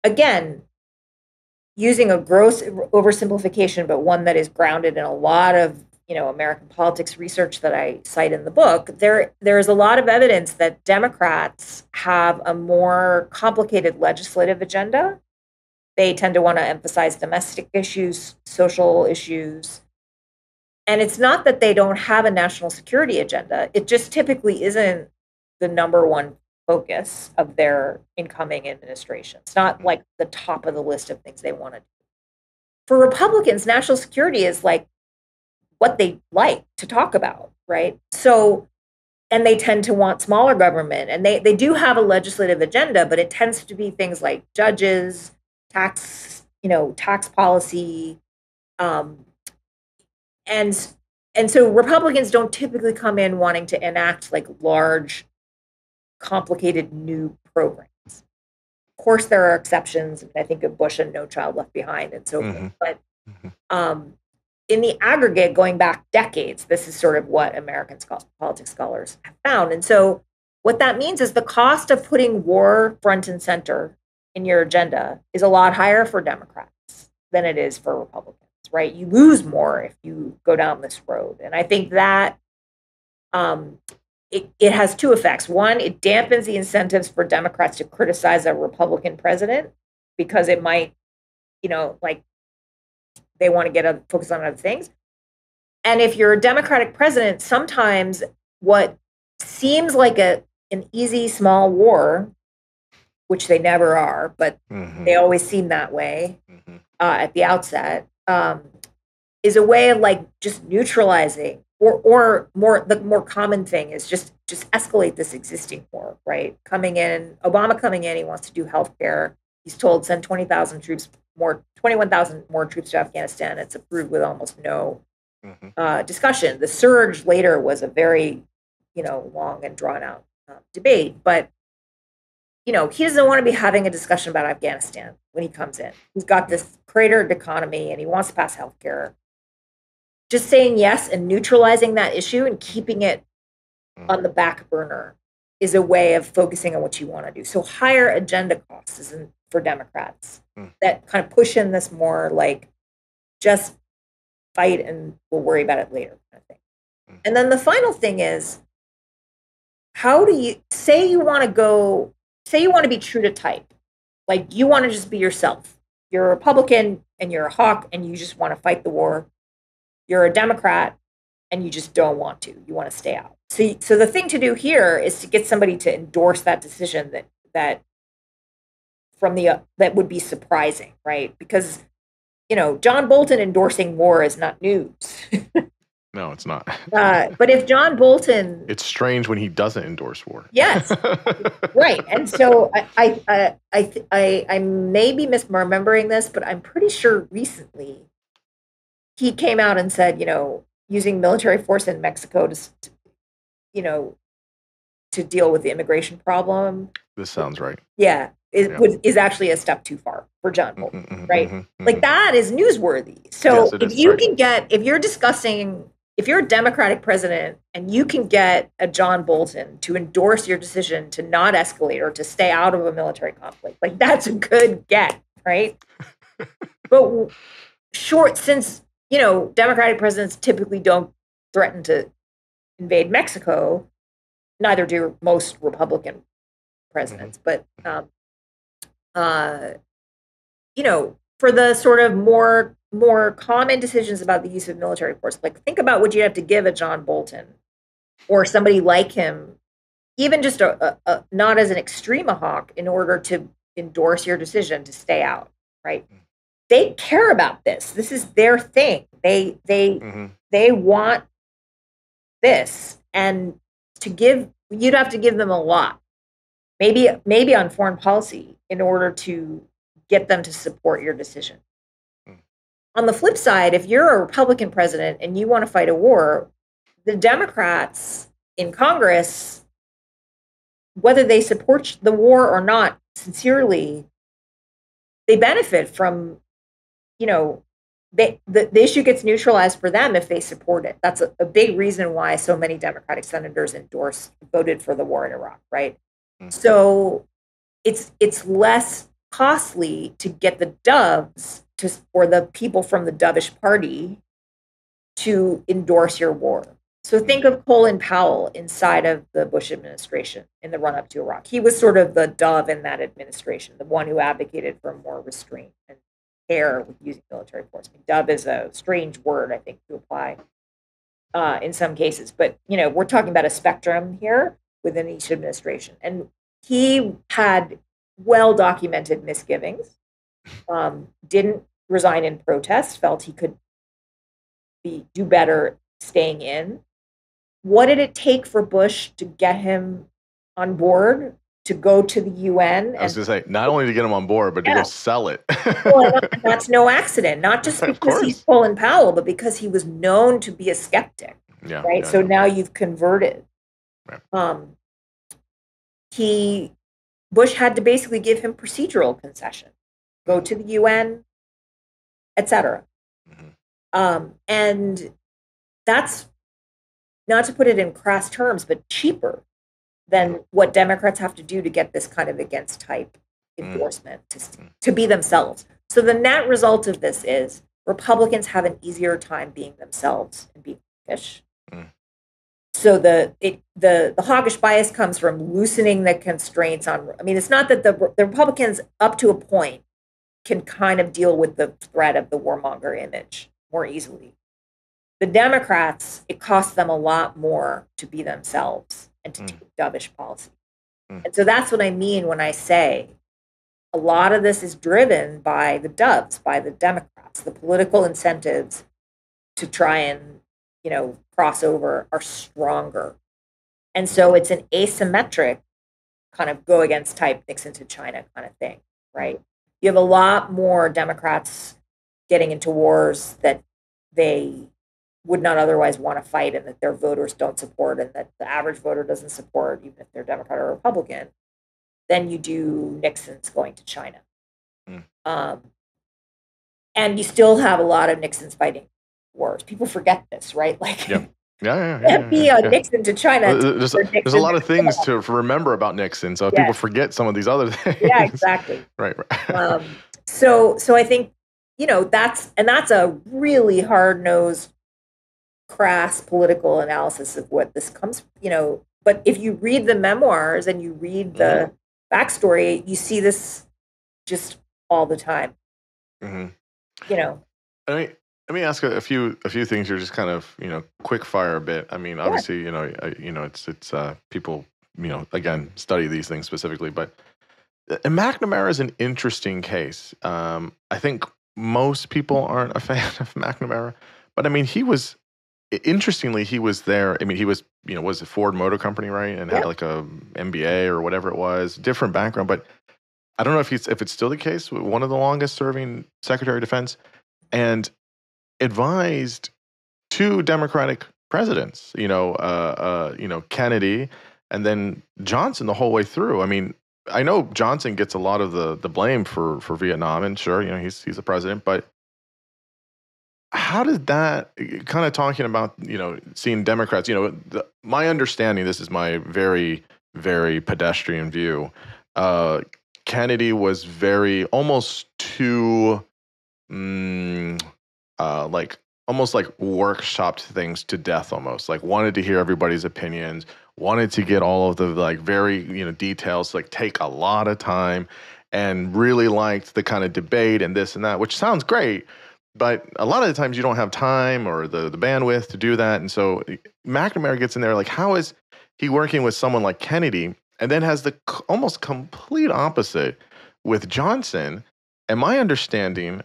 Again, using a gross oversimplification, but one that is grounded in a lot of, American politics research that I cite in the book, there's a lot of evidence that Democrats have a more complicated legislative agenda. They tend to want to emphasize domestic issues, social issues. And it's not that they don't have a national security agenda. It just typically isn't the number one focus of their incoming administration. It's not like the top of the list of things they want to do. For Republicans, national security is like what they like to talk about, right? So, and they tend to want smaller government, and they do have a legislative agenda, but it tends to be things like judges, tax policy, and so Republicans don't typically come in wanting to enact like large, complicated new programs. Of course, there are exceptions. I think of Bush and No Child Left Behind and so forth. But in the aggregate, going back decades, this is sort of what American politics scholars have found. And so what that means is the cost of putting war front and center in your agenda is a lot higher for Democrats than it is for Republicans, right? You lose more if you go down this road. And I think that it has two effects. One, it dampens the incentives for Democrats to criticize a Republican president because it might, like they want to focus on other things. And if you're a Democratic president, sometimes what seems like an easy, small war, which they never are, but they always seem that way at the outset, is a way of like just neutralizing, or the more common thing is just escalate this existing war, right? Obama coming in, he wants to do healthcare. He's told send 21,000 more troops to Afghanistan. It's approved with almost no discussion. The surge later was a very, long and drawn out debate, but he doesn't want to be having a discussion about Afghanistan when he comes in. He's got this cratered economy and he wants to pass healthcare. Just saying yes and neutralizing that issue and keeping it on the back burner is a way of focusing on what you want to do. So higher agenda costs isn't for Democrats that kind of push in this more like just fight and we'll worry about it later kind of thing. And then the final thing is, how do you say you want to be true to type? Like, you want to just be yourself. You're a Republican and you're a hawk and you just want to fight the war. You're a Democrat and you just don't want to. You want to stay out. So the thing to do here is to get somebody to endorse that decision that would be surprising, right? Because, John Bolton endorsing war is not news. No, it's not. But if John Bolton, it's strange when he doesn't endorse war. Yes, right. And so I may be misremembering this, but I'm pretty sure recently he came out and said, using military force in Mexico to deal with the immigration problem. This sounds right. Yeah, is actually a step too far for John Bolton, right? Like, that is newsworthy. So yes, if you're a Democratic president and you can get a John Bolton to endorse your decision to not escalate or to stay out of a military conflict, like, that's a good get, right? But since, Democratic presidents typically don't threaten to invade Mexico, neither do most Republican presidents. But, for the sort of more common decisions about the use of military force, like, think about what you have to give a John Bolton or somebody like him, even just not as an extreme a hawk, in order to endorse your decision to stay out, right? They care about this. This is their thing. They want this, and you'd have to give them a lot, maybe on foreign policy, in order to get them to support your decision. On the flip side, if you're a Republican president and you want to fight a war, the Democrats in Congress, whether they support the war or not sincerely, they benefit from, the issue gets neutralized for them if they support it. That's a big reason why so many Democratic senators voted for the war in Iraq, right? So it's less costly to get the doves or the people from the dovish party to endorse your war. So think of Colin Powell inside of the Bush administration in the run-up to Iraq. He was sort of the dove in that administration, the one who advocated for more restraint and care with using military force. I mean, dove is a strange word, I think, to apply in some cases. But, we're talking about a spectrum here within each administration. And he had well-documented misgivings, didn't resign in protest, felt he could do better staying in. What did it take for Bush to get him on board, to go to the UN? I was going to say, not only to get him on board, but to go sell it. Well, that's no accident, not just because he's Colin Powell, but because he was known to be a skeptic, right? So now you've converted. Right. Bush had to basically give him procedural concession, go to the UN, etc. And that's, not to put it in crass terms, but cheaper than what Democrats have to do to get this kind of against type endorsement to be themselves. So the net result of this is Republicans have an easier time being themselves and being hawkish. So the hawkish bias comes from loosening the constraints on. I mean, it's not that the Republicans, up to a point, can kind of deal with the threat of the warmonger image more easily. The Democrats, it costs them a lot more to be themselves and to take dovish policy. And so that's what I mean when I say a lot of this is driven by the doves, by the Democrats. The political incentives to try and, cross over are stronger. And so it's an asymmetric kind of go against type Nixon to China kind of thing, right? You have a lot more Democrats getting into wars that they would not otherwise want to fight and that their voters don't support and that the average voter doesn't support, even if they're Democrat or Republican, than you do Nixon's going to China. And you still have a lot of Nixon's fighting wars. People forget this, right? Like, Nixon to China. There's a lot of things to remember about Nixon, so people forget some of these other things. Yeah, exactly. Right. So I think that's a really hard-nosed crass political analysis of what this comes, but if you read the memoirs and you read the backstory, you see this just all the time. Mm-hmm. You know. I mean, let me ask a few things here, just kind of quick fire a bit. I mean, obviously, it's people again study these things specifically, but McNamara is an interesting case. I think most people aren't a fan of McNamara, but I mean, interestingly, he was there. I mean, he was, was it Ford Motor Company, right? And had like a MBA or whatever it was, different background. But I don't know if it's still the case. One of the longest serving Secretary of Defense, and advised two Democratic presidents. Kennedy, and then Johnson the whole way through. I mean, I know Johnson gets a lot of the blame for Vietnam, and sure, he's the president, but how did that, kind of talking about, seeing Democrats, my understanding, this is my very, very pedestrian view. Kennedy was very, almost too, like, almost like workshopped things to death, almost like wanted to hear everybody's opinions, wanted to get all of the like very, details, like take a lot of time, and really liked the kind of debate and this and that, which sounds great. But a lot of the times you don't have time or the bandwidth to do that. And so McNamara gets in there, like, how is he working with someone like Kennedy, and then has the almost complete opposite with Johnson? And my understanding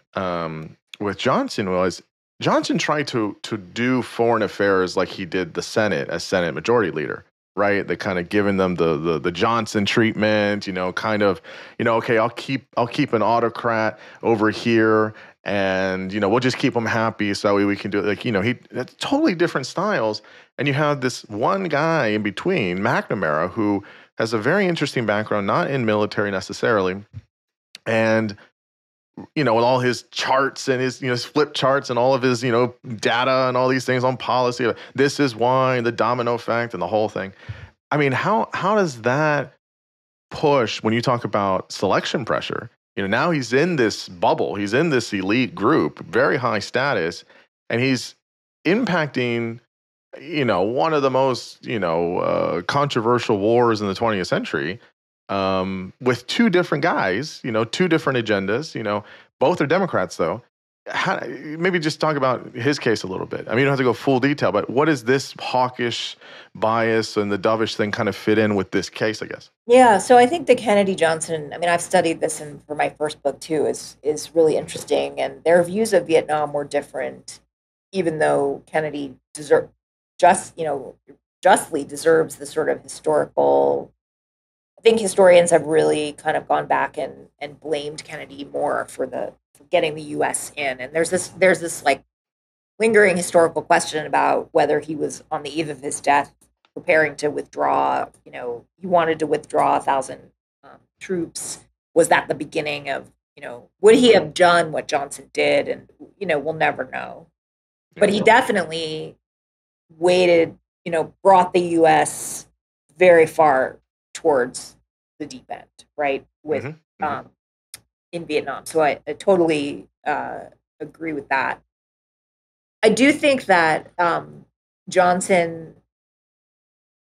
with Johnson was Johnson tried to do foreign affairs like he did the Senate as Senate Majority Leader, right? They kind of giving them the Johnson treatment, kind of, okay, I'll keep an autocrat over here, and we'll just keep them happy so that way we can do it. Like, that's totally different styles. And you have this one guy in between, McNamara, who has a very interesting background, not in military necessarily, and with all his charts and his, his flip charts and all of his, data and all these things on policy. This is why, the domino effect and the whole thing. I mean, how does that push when you talk about selection pressure? Now he's in this bubble, he's in this elite group, very high status, and he's impacting, one of the most, controversial wars in the 20th century, with two different guys, two different agendas, both are Democrats though. Maybe just talk about his case a little bit. I mean, you don't have to go full detail, but what does this hawkish bias and the dovish thing kind of fit in with this case, I guess? Yeah, so I think the Kennedy Johnson, I mean, I've studied this for my first book too, is really interesting. And their views of Vietnam were different, even though Kennedy justly deserves the sort of historical. I think historians have really kind of gone back and blamed Kennedy more for getting the U.S. in. And there's this like lingering historical question about whether he was on the eve of his death preparing to withdraw. He wanted to withdraw 1,000 troops. Was that the beginning of, would he have done what Johnson did? And, we'll never know. But he definitely waited, brought the U.S. very far towards the deep end, right? With in Vietnam. So I totally agree with that. I do think that Johnson,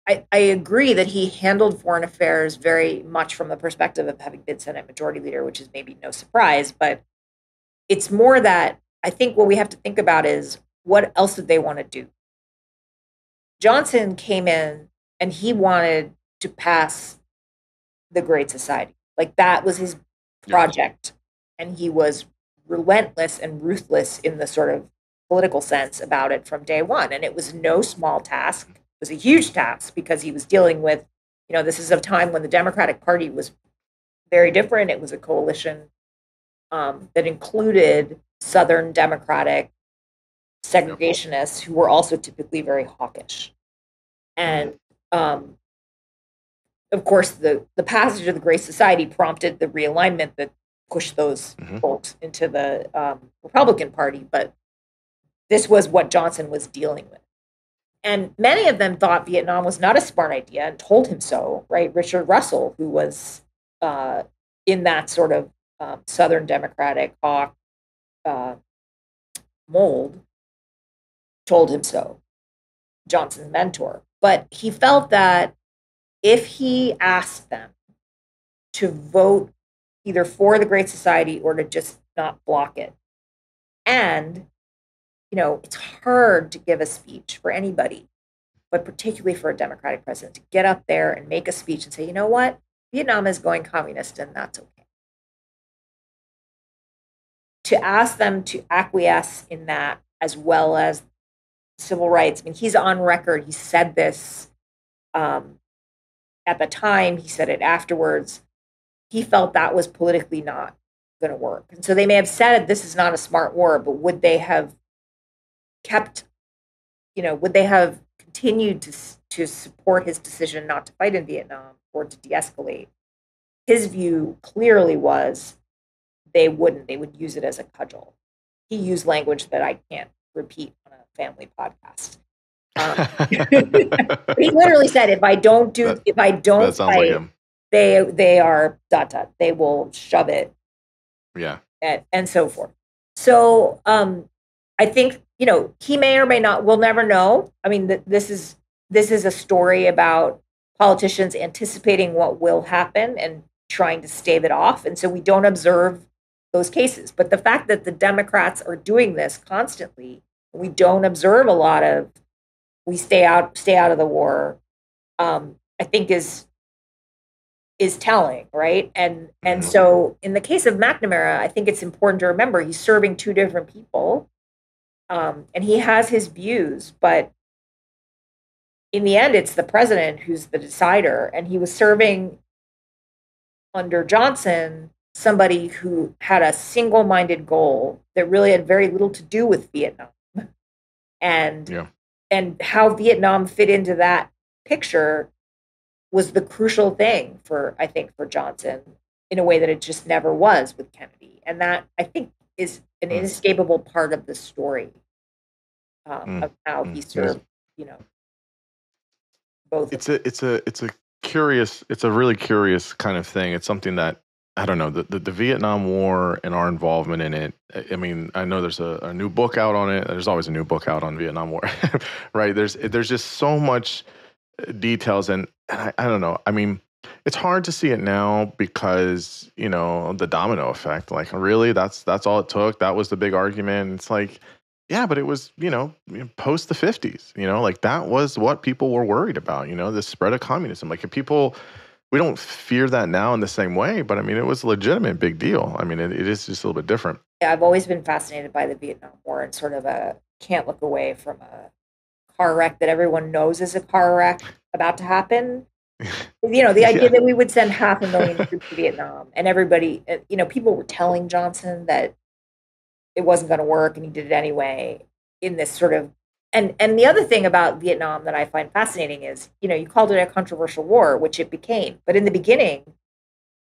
I agree that he handled foreign affairs very much from the perspective of having been Senate Majority Leader, which is maybe no surprise, but it's more that I think what we have to think about is what else did they want to do? Johnson came in and he wanted to pass the Great Society. Like that was his project. And he was relentless and ruthless in the sort of political sense about it from day one. And it was no small task. It was a huge task because he was dealing with, this is a time when the Democratic Party was very different. It was a coalition that included Southern Democratic segregationists who were also typically very hawkish. And of course, the passage of the Great Society prompted the realignment that pushed those folks into the Republican Party. But this was what Johnson was dealing with. And many of them thought Vietnam was not a smart idea and told him so, right? Richard Russell, who was in that sort of Southern Democratic hawk mold, told him so. Johnson's mentor. But he felt that if he asked them to vote either for the Great Society or to just not block it, and it's hard to give a speech for anybody, but particularly for a Democratic president, to get up there and make a speech and say, you know what, Vietnam is going communist and that's okay. To ask them to acquiesce in that, as well as civil rights. I mean, he's on record. He said this at the time. He said it afterwards. He felt that was politically not going to work. And so they may have said, this is not a smart war, but would they have would they have continued to support his decision not to fight in Vietnam or to de-escalate? His view clearly was they wouldn't. They would use it as a cudgel. He used language that I can't repeat on a family podcast. He literally said, if I don't that sounds fight, like him. They are ... They will shove it. Yeah. And so forth. So I think, he may or may not, we'll never know. I mean, this is a story about politicians anticipating what will happen and trying to stave it off. And so we don't observe those cases. But the fact that the Democrats are doing this constantly, we don't observe a lot of, we stay out of the war, I think is telling, right? And so in the case of McNamara, I think it's important to remember he's serving two different people, and he has his views, but in the end, it's the president who's the decider, and he was serving under Johnson, somebody who had a single-minded goal that really had very little to do with Vietnam, and how Vietnam fit into that picture was the crucial thing for Johnson, in a way that it just never was with Kennedy. And that, I think, is an inescapable part of the story of how he served, both. It's a really curious kind of thing. It's something that, I don't know, the Vietnam War and our involvement in it. I mean, I know there's a new book out on it. There's always a new book out on Vietnam War, right? There's just so much details, and I don't know. I mean, it's hard to see it now because, the domino effect. Like, really, that's all it took. That was the big argument. It's like, yeah, but it was, post the 50s, like that was what people were worried about, the spread of communism. Like, if people, we don't fear that now in the same way, but I mean, it was a legitimate big deal. I mean, it is just a little bit different. Yeah, I've always been fascinated by the Vietnam War and sort of can't look away from a car wreck that everyone knows is a car wreck about to happen. The idea that we would send 500,000 troops to Vietnam, and everybody, people were telling Johnson that it wasn't going to work, and he did it anyway, in this sort of, and the other thing about Vietnam that I find fascinating is, you called it a controversial war, which it became, but in the beginning,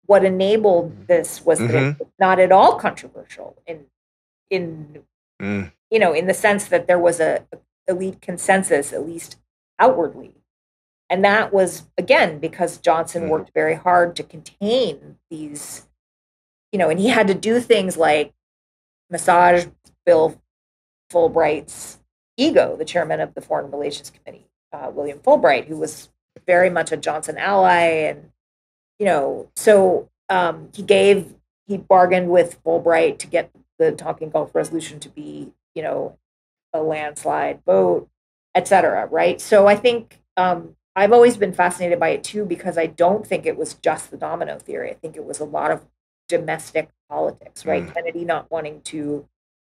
what enabled this was that it was not at all controversial in the sense that there was a elite consensus, at least outwardly. And that was, again, because Johnson worked very hard to contain these, and he had to do things like massage Bill Fulbright's ego, the chairman of the Foreign Relations Committee, William Fulbright, who was very much a Johnson ally. And, so he bargained with Fulbright to get the Tonkin Gulf Resolution to be, a landslide vote, et cetera, right? So I think I've always been fascinated by it too, because I don't think it was just the domino theory. I think it was a lot of domestic politics, right? Kennedy not wanting to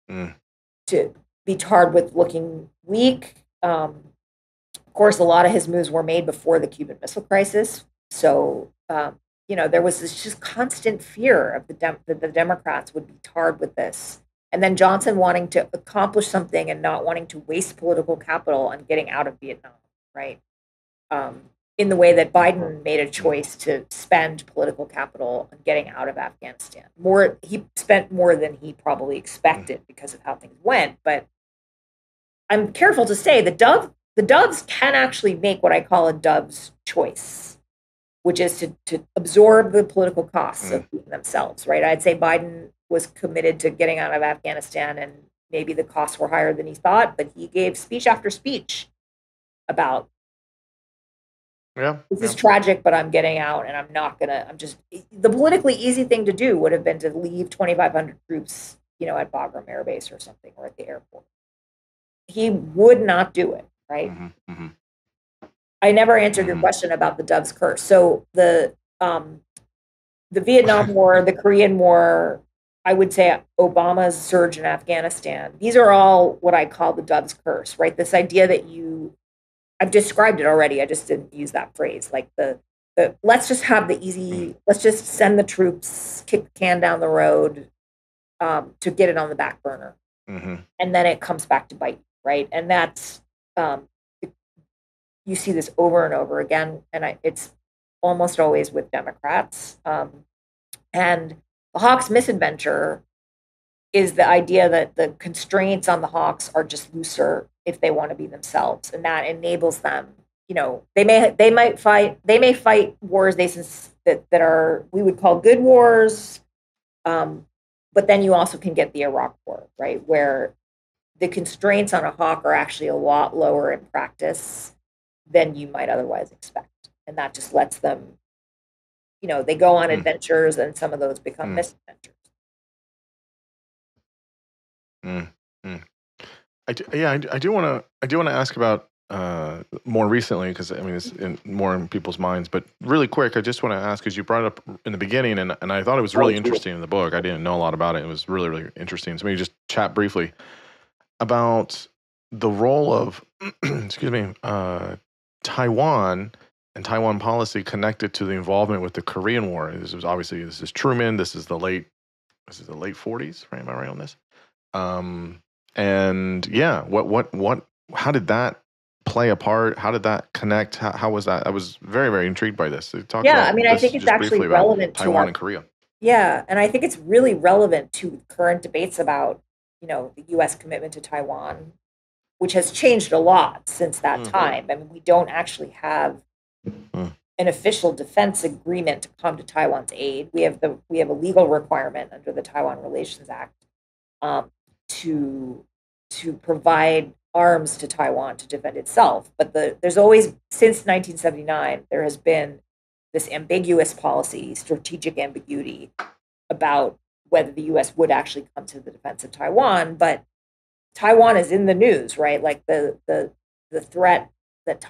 be tarred with looking weak. Of course, a lot of his moves were made before the Cuban Missile Crisis. So, there was this just constant fear of that the Democrats would be tarred with this. And then Johnson wanting to accomplish something and not wanting to waste political capital on getting out of Vietnam, right? In the way that Biden made a choice to spend political capital on getting out of Afghanistan. He spent more than he probably expected because of how things went. But I'm careful to say the doves can actually make what I call a dove's choice, which is to absorb the political costs of themselves, right? I'd say Biden was committed to getting out of Afghanistan, and maybe the costs were higher than he thought, but he gave speech after speech about, Yeah. this is tragic, but I'm getting out and the politically easy thing to do would have been to leave 2,500 troops, at Bagram Air Base or something, or at the airport. He would not do it, right? Mm-hmm, mm-hmm. I never answered your question about the Dove's Curse. So the Vietnam War, the Korean War, I would say Obama's surge in Afghanistan, these are all what I call the Dove's Curse, right? This idea that I've described it already, I just didn't use that phrase, like the let's just have the easy, let's just send the troops, kick the can down the road, to get it on the back burner. Mm-hmm. And then it comes back to bite you, right? And that's, you see this over and over again, and it's almost always with Democrats. And the Hawks misadventure is the idea that the constraints on the Hawks are just looser if they want to be themselves, and that enables them. They may fight wars that are, we would call good wars, but then you also can get the Iraq War, right, where the constraints on a Hawk are actually a lot lower in practice than you might otherwise expect, and that just lets them, they go on adventures, and some of those become misadventures. I do want to ask about more recently, because I mean it's more in people's minds. But really quick, I just want to ask, because you brought it up in the beginning, and I thought it was really interesting in the book. I didn't know a lot about it. It was really, really interesting. So maybe just chat briefly about the role of excuse me, Taiwan and Taiwan policy connected to the involvement with the Korean War. This is Truman. This is the late 40s, right? Am I right on this? And yeah, how did that play a part? How did that connect? How was that? I was very, very intrigued by this. Talk about I mean, I think it's actually relevant to Taiwan and Korea. Yeah, and I think it's really relevant to current debates about, the U.S. commitment to Taiwan, which has changed a lot since that time. I mean, we don't actually have an official defense agreement to come to Taiwan's aid. We have a legal requirement under the Taiwan Relations Act, to provide arms to Taiwan to defend itself. But there's always, since 1979, there has been this ambiguous policy, strategic ambiguity, about whether the U.S. would actually come to the defense of Taiwan. But Taiwan is in the news, right? Like the threat that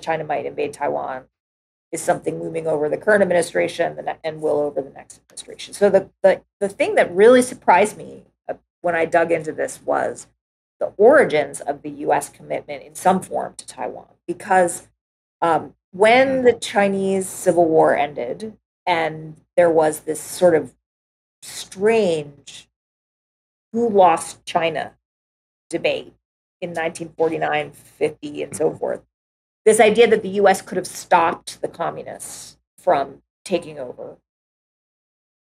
China might invade Taiwan is something looming over the current administration and will over the next administration. So the thing that really surprised me when I dug into this was the origins of the U.S. commitment in some form to Taiwan. Because when the Chinese Civil War ended, and there was this sort of strange who lost China debate in 1949, 50, and so forth, this idea that the U.S. could have stopped the communists from taking over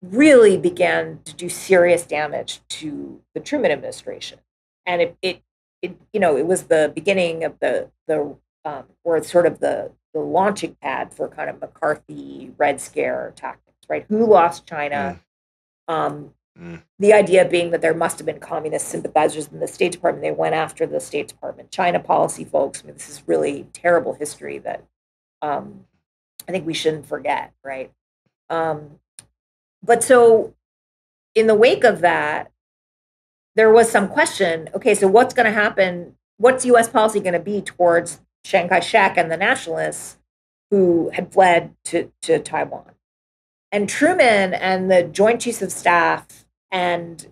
really began to do serious damage to the Truman administration. And it was the beginning of or it's sort of the launching pad for kind of McCarthy Red Scare tactics, right? Who lost China? The idea being that there must have been communist sympathizers in the State Department. They went after the State Department China policy folks. I mean, this is really terrible history that I think we shouldn't forget, right? But so in the wake of that, there was some question, okay, so what's going to happen? What's U.S. policy going to be towards Chiang Kai-shek and the nationalists who had fled to Taiwan? And Truman and the Joint Chiefs of Staff and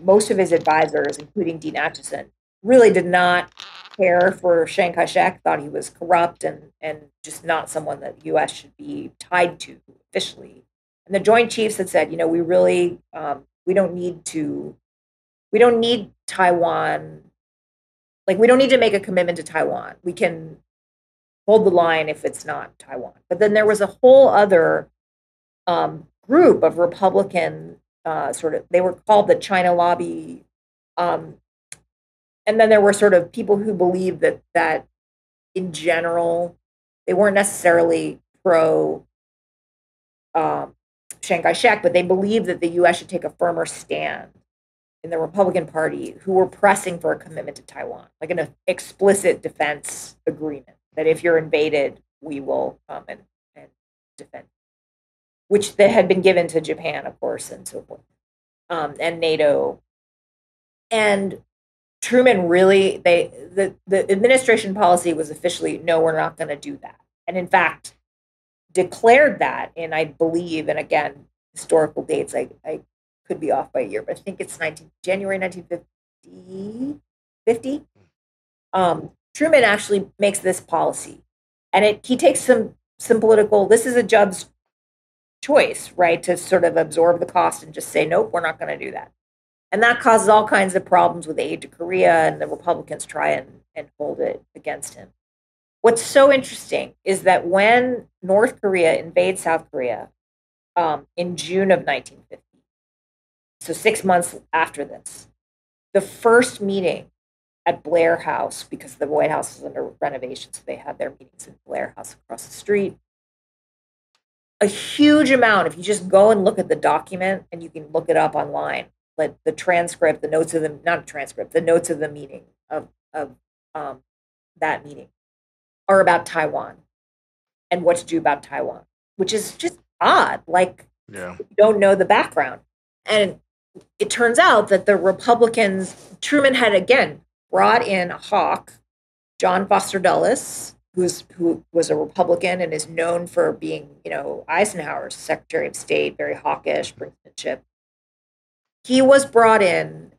most of his advisors, including Dean Acheson, really did not care for Chiang Kai-shek, thought he was corrupt and just not someone that the U.S. should be tied to officially. And the Joint Chiefs had said, we really, we don't need Taiwan, like we don't need to make a commitment to Taiwan. We can hold the line if it's not Taiwan. But then there was a whole other group of Republican they were called the China Lobby. And then there were sort of people who believed that in general, they weren't necessarily pro Chiang Kai-shek, but they believed that the U.S. should take a firmer stand in the Republican Party who were pressing for a commitment to Taiwan, like an explicit defense agreement that if you're invaded, we will come and defend, which they had been given to Japan, of course, and so forth, and NATO. And Truman really, the administration policy was officially, no, we're not going to do that. And in fact, declared that in, I believe, and again, historical dates, I could be off by a year, but I think it's January 1950. Truman actually makes this policy, and he takes some political. This is a judge's choice, right, to sort of absorb the cost and just say, nope, we're not going to do that. And that causes all kinds of problems with aid to Korea, and the Republicans try and hold it against him. What's so interesting is that when North Korea invades South Korea in June of 1950, so 6 months after this, the first meeting at Blair House, because the White House is under renovation, so they had their meetings in Blair House across the street. A huge amount, if you just go and look at the document, and you can look it up online, but the transcript, the notes of the, not a transcript, the notes of the meeting, of that meeting, are about Taiwan and what to do about Taiwan, which is just odd. Like, you don't know the background. And it turns out that the Republicans, Truman had again brought in a hawk, John Foster Dulles, who was a Republican and is known for being, Eisenhower's Secretary of State, very hawkish, brinksmanship. He was brought in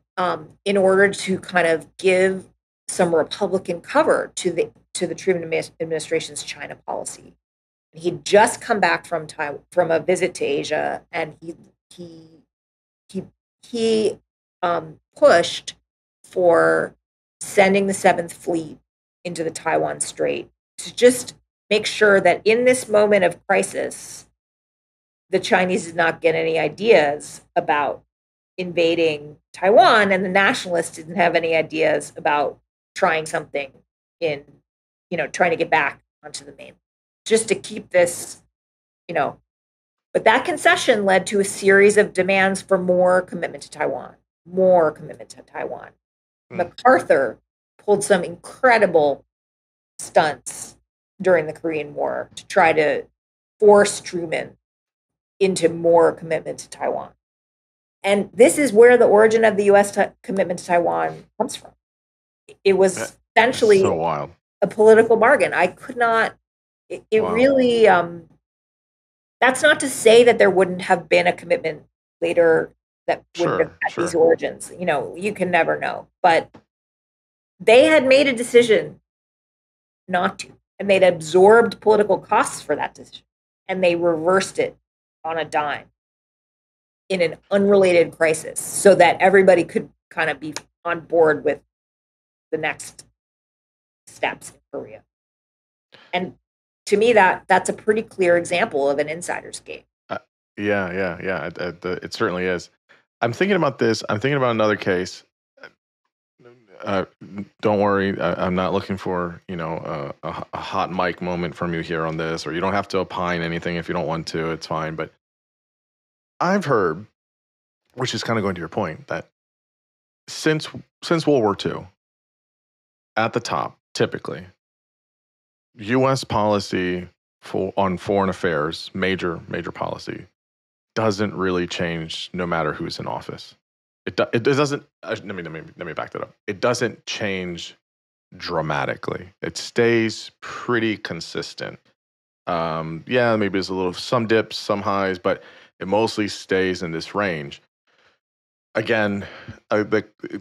order to kind of give some Republican cover to the Truman administration's China policy. He'd just come back from a visit to Asia, and he pushed for sending the Seventh Fleet into the Taiwan Strait to just make sure that in this moment of crisis, the Chinese did not get any ideas about invading Taiwan, and the nationalists didn't have any ideas about trying something in, trying to get back onto the mainland, just to keep this, But that concession led to a series of demands for more commitment to Taiwan. MacArthur pulled some incredible stunts during the Korean War to try to force Truman into more commitment to Taiwan. And this is where the origin of the U.S. commitment to Taiwan comes from. It was essentially so wild. A political bargain. I could not, really, that's not to say that there wouldn't have been a commitment later that wouldn't have had these origins. You can never know. But they had made a decision not to, and they'd absorbed political costs for that decision, and they reversed it on a dime in an unrelated crisis so that everybody could kind of be on board with the next steps in Korea. And to me, that's a pretty clear example of an insider's game. Yeah. It certainly is. I'm thinking about this. I'm thinking about another case. Don't worry. I'm not looking for, a hot mic moment from you here on this, or you don't have to opine anything if you don't want to. It's fine. But I've heard, which is kind of going to your point, that since World War II, at the top, typically, U.S. policy on foreign affairs, major policy, doesn't really change no matter who's in office. It doesn't. Let me back that up. It doesn't change dramatically. It stays pretty consistent. Maybe there's some dips, some highs, but it mostly stays in this range. Again,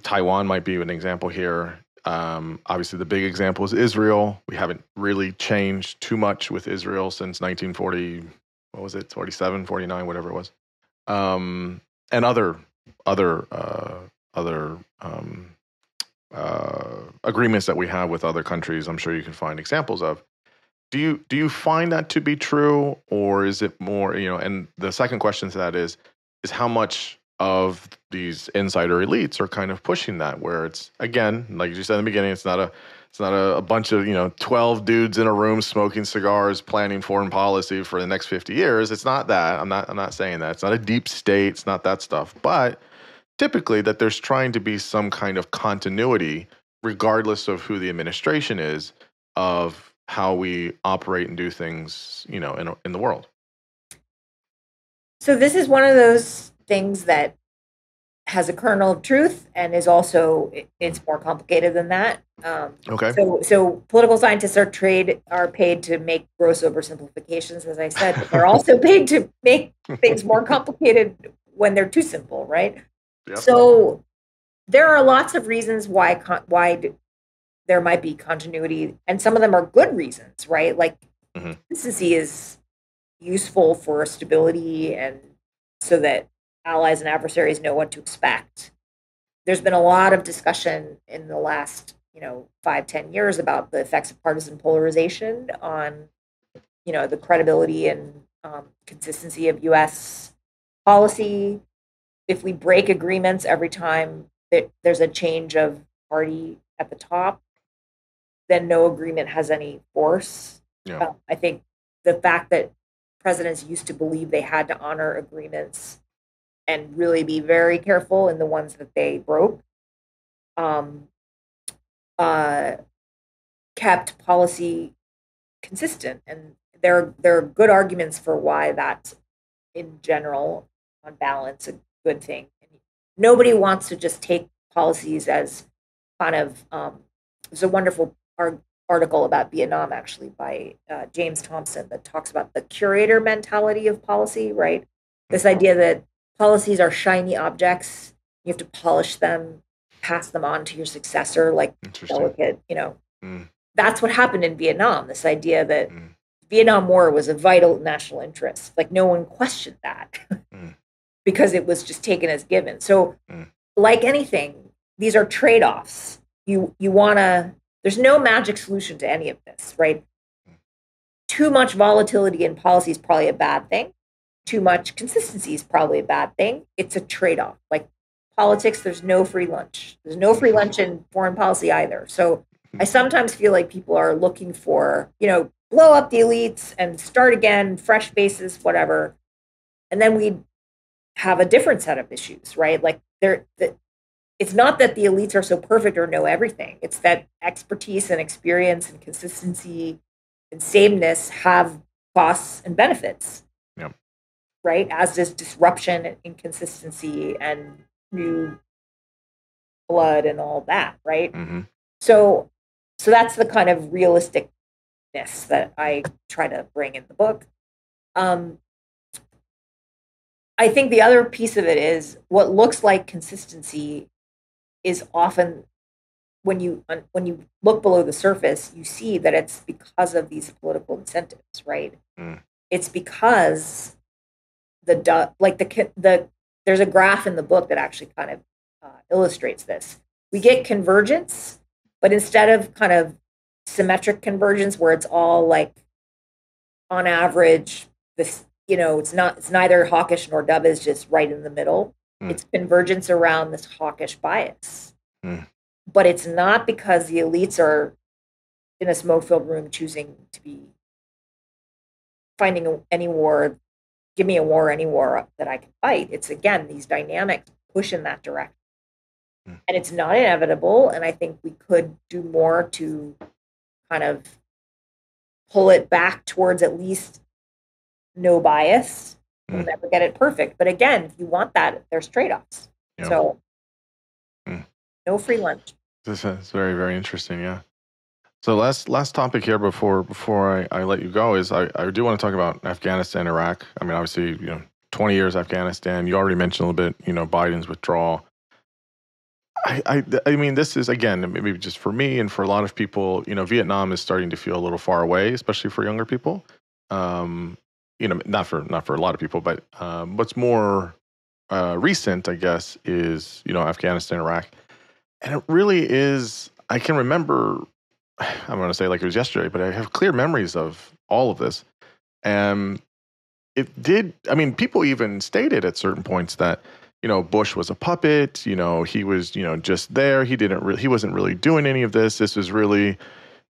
Taiwan might be an example here. Obviously, the big example is Israel. We haven't really changed too much with Israel since 1940. What was it? 47, 49, whatever it was. And other agreements that we have with other countries. I'm sure you can find examples of. Do you find that to be true, or is it more? And the second question to that is how much of these insider elites are kind of pushing that, where it's, again, like you said in the beginning, it's not a bunch of 12 dudes in a room smoking cigars planning foreign policy for the next 50 years. It's not that. I'm not saying that. It's not a deep state. It's not that stuff. But typically that there's trying to be some kind of continuity, regardless of who the administration is, of how we operate and do things, in the world. So this is one of those things that has a kernel of truth and is also it's more complicated than that. Okay. So political scientists are paid to make gross oversimplifications, as I said, but they're also paid to make things more complicated when they're too simple, right? Yep. So there are lots of reasons why there might be continuity, and some of them are good reasons, right? Like consistency is useful for stability and so that allies and adversaries know what to expect. There's been a lot of discussion in the last, 5-10 years about the effects of partisan polarization on, the credibility and consistency of U.S. policy. If we break agreements every time that there's a change of party at the top, then no agreement has any force. Yeah. I think the fact that presidents used to believe they had to honor agreements and really be very careful in the ones that they broke, kept policy consistent. And there are good arguments for why that's, in general, on balance, a good thing. Nobody wants to just take policies as kind of, there's a wonderful article about Vietnam, actually, by James Thompson, that talks about the curator mentality of policy, right? This idea that policies are shiny objects. You have to polish them, pass them on to your successor, like delicate, That's what happened in Vietnam, this idea that Vietnam War was a vital national interest. Like, no one questioned that because it was just taken as given. So like anything, these are trade-offs. You want to, there's no magic solution to any of this, right? Too much volatility in policy is probably a bad thing. Too much consistency is probably a bad thing. It's a trade-off. Like politics, there's no free lunch. There's no free lunch in foreign policy either. So I sometimes feel like people are looking for, blow up the elites and start again, fresh bases, whatever. And then we have a different set of issues, right? Like it's not that the elites are so perfect or know everything. It's that expertise and experience and consistency and sameness have costs and benefits. Yep. Right? As does disruption and inconsistency and new blood and all that, right? So that's the kind of realisticness that I try to bring in the book. I think the other piece of it is what looks like consistency is often, when you look below the surface, you see that it's because of these political incentives, right? It's because there's a graph in the book that actually kind of illustrates this. We get convergence, but instead of kind of symmetric convergence where it's all like on average this, it's neither hawkish nor dovish, just right in the middle. It's convergence around this hawkish bias. But it's not because the elites are in a smoke-filled room choosing to be finding any war, give me a war, any war that I can fight. It's, again, these dynamics push in that direction. And it's not inevitable, and I think we could do more to kind of pull it back towards at least no bias. We'll never get it perfect. But again, if you want that, there's trade-offs. Yep. So no free lunch. This is very, very interesting, yeah. So last topic here before I let you go is I do want to talk about Afghanistan, Iraq. I mean, obviously, 20 years Afghanistan. You already mentioned a little bit, Biden's withdrawal. I mean, this is, again, maybe just for me and for a lot of people, Vietnam is starting to feel a little far away, especially for younger people. Not for a lot of people, but what's more recent, I guess, is, Afghanistan, Iraq. And it really is, I can remember, I'm going to say like it was yesterday, but I have clear memories of all of this. And people even stated at certain points that, Bush was a puppet, he was, just there. He wasn't really doing any of this. This was really,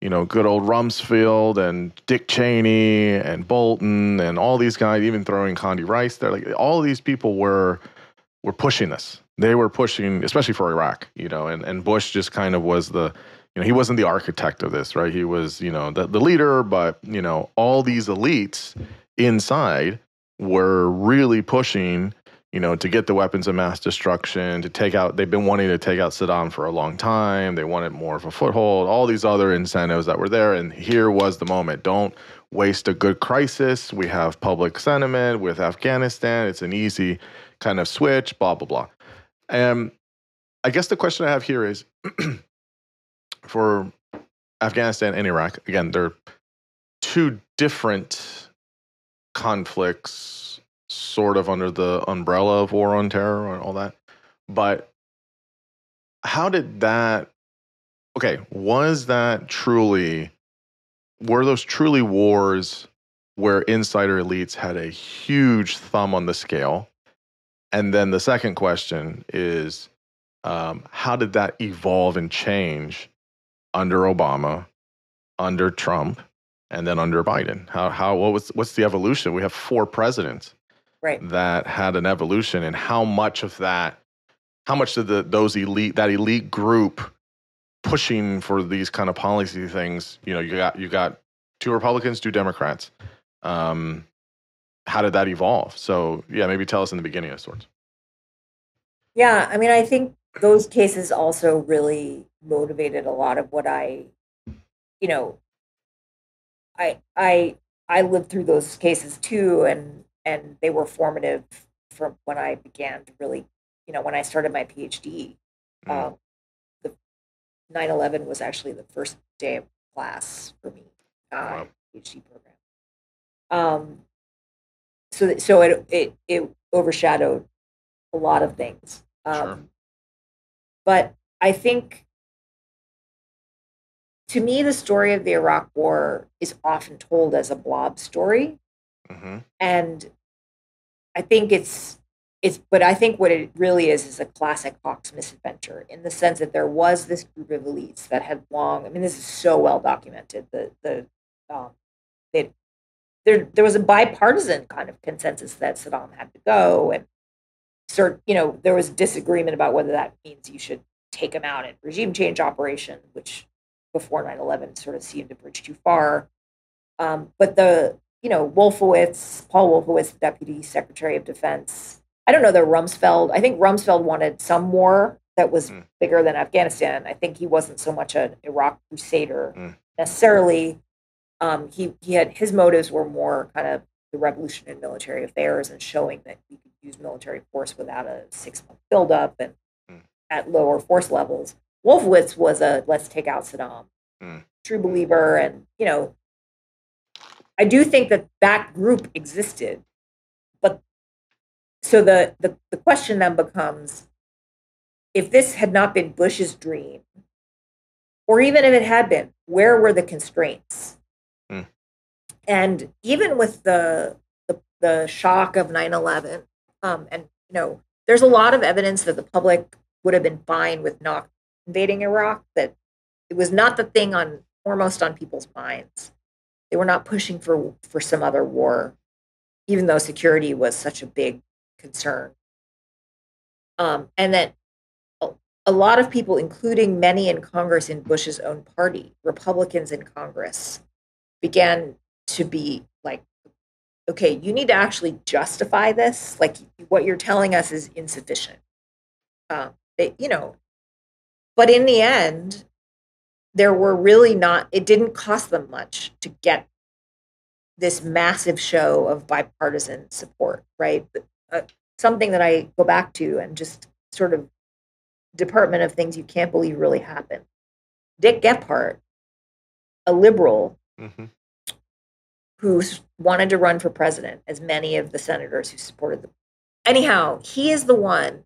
good old Rumsfeld and Dick Cheney and Bolton and all these guys, even throwing Condi Rice there. Like all of these people were pushing this. they were pushing, especially for Iraq, and Bush just kind of was he wasn't the architect of this, right? He was, the leader, but, all these elites inside were really pushing, to get the weapons of mass destruction, they've been wanting to take out Saddam for a long time. They wanted more of a foothold, all these other incentives that were there. And here was the moment. Don't waste a good crisis. We have public sentiment with Afghanistan. It's an easy kind of switch, blah, blah, blah. And I guess the question I have here is for Afghanistan and Iraq, again, they're two different conflicts, sort of under the umbrella of war on terror and all that. But how did that, were those truly wars where insider elites had a huge thumb on the scale? And then the second question is, how did that evolve and change under Obama, under Trump, and then under Biden? What's the evolution? We have 4 presidents, right, that had an evolution, and how much did that elite group pushing for these kind of policy things? You got 2 Republicans, 2 Democrats. How did that evolve? So yeah, maybe tell us in the beginning of sorts. Yeah, I mean, I think those cases also really motivated a lot of what I lived through those cases too, and they were formative from when I began to really, when I started my PhD. The 9/11 was actually the first day of class for me, Wow. PhD program. So it overshadowed a lot of things. Sure. But I think, to me, the story of the Iraq War is often told as a blob story. Mm-hmm. And I think but I think what it really is a classic Hawks misadventure, in the sense that there was this group of elites that had this is so well documented, there was a bipartisan kind of consensus that Saddam had to go, and there was disagreement about whether that means you should take him out in regime change operation, which before 9/11 sort of seemed a bridge too far. But Paul Wolfowitz, Deputy Secretary of Defense, I don't know that I think Rumsfeld wanted some war that was bigger than Afghanistan. I think he wasn't so much an Iraq crusader necessarily. He had, his motives were more kind of the revolution in military affairs and showing that he could use military force without a 6-month buildup and at lower force levels. Wolfowitz was a let's take out Saddam, true believer. And, I do think that group existed. But so the question then becomes, if this had not been Bush's dream, or even if it had been, where were the constraints? And even with the shock of 9/11, there's a lot of evidence that the public would have been fine with not invading Iraq, that it was not the thing foremost on people's minds. They were not pushing for some other war, even though security was such a big concern. And that a lot of people, including many in Congress in Bush's own party, Republicans in Congress, began to be like, okay, you need to actually justify this. Like, what you're telling us is insufficient. But in the end, it didn't cost them much to get this massive show of bipartisan support, right? Something that I go back to, and just sort of Department of Things you can't believe really happened. Dick Gephardt, a liberal, who wanted to run for president, as many of the senators who supported them. Anyhow, he is the one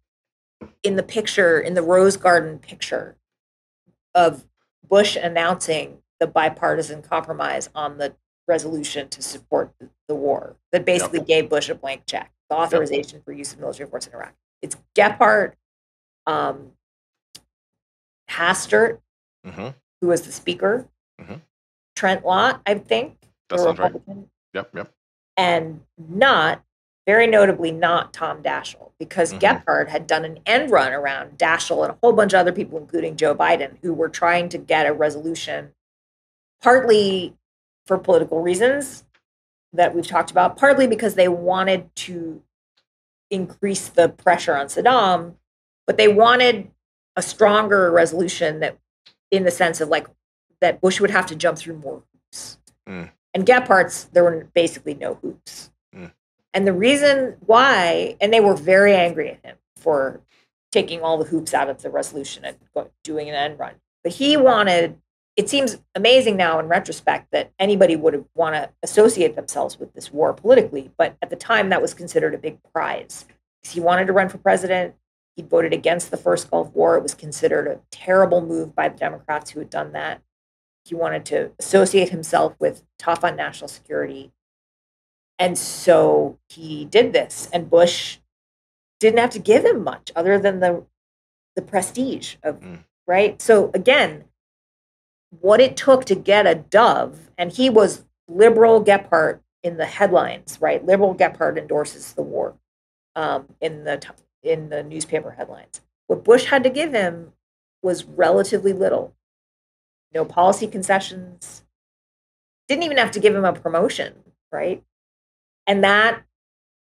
in the picture, in the Rose Garden picture of Bush announcing the bipartisan compromise on the resolution to support the war, that basically gave Bush a blank check, the authorization for use of military force in Iraq. It's Gephardt, Hastert, who was the speaker, Trent Lott, I think, that sounds Republican. Right. Yep. And not very notably not Tom Daschle, because Gephardt had done an end run around Daschle and a whole bunch of other people, including Joe Biden, who were trying to get a resolution, partly for political reasons that we've talked about, partly because they wanted to increase the pressure on Saddam, but they wanted a stronger resolution that, in the sense of like that Bush would have to jump through more hoops. And Gephardt's, there were basically no hoops. And the reason why, and they were very angry at him for taking all the hoops out of the resolution and doing an end run. But he wanted, it seems amazing now in retrospect that anybody would want to associate themselves with this war politically. But at the time, that was considered a big prize. He wanted to run for president. He voted against the first Gulf War. It was considered a terrible move by the Democrats who had done that. He wanted to associate himself with tough on national security. And so he did this, and Bush didn't have to give him much other than the prestige of, right? So again, what it took to get a dove, and he was liberal Gephardt in the headlines, right? Liberal Gephardt endorses the war in the newspaper headlines. What Bush had to give him was relatively little. No policy concessions. Didn't even have to give him a promotion, right? And that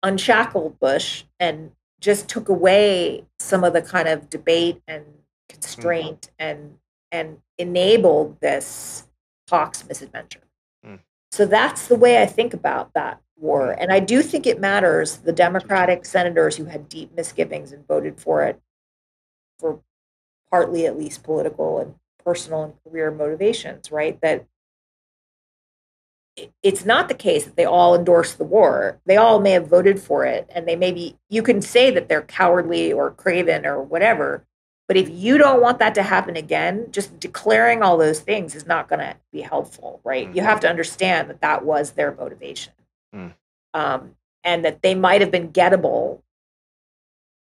unshackled Bush and just took away some of the kind of debate and constraint and enabled this Hawks misadventure. So that's the way I think about that war. And I do think it matters, the Democratic senators who had deep misgivings and voted for it for partly at least political and personal and career motivations, right? That it's not the case that they all endorse the war. They all may have voted for it, and they may be, you can say that they're cowardly or craven or whatever, but if you don't want that to happen again, just declaring all those things is not going to be helpful, right? You have to understand that that was their motivation. And that they might have been gettable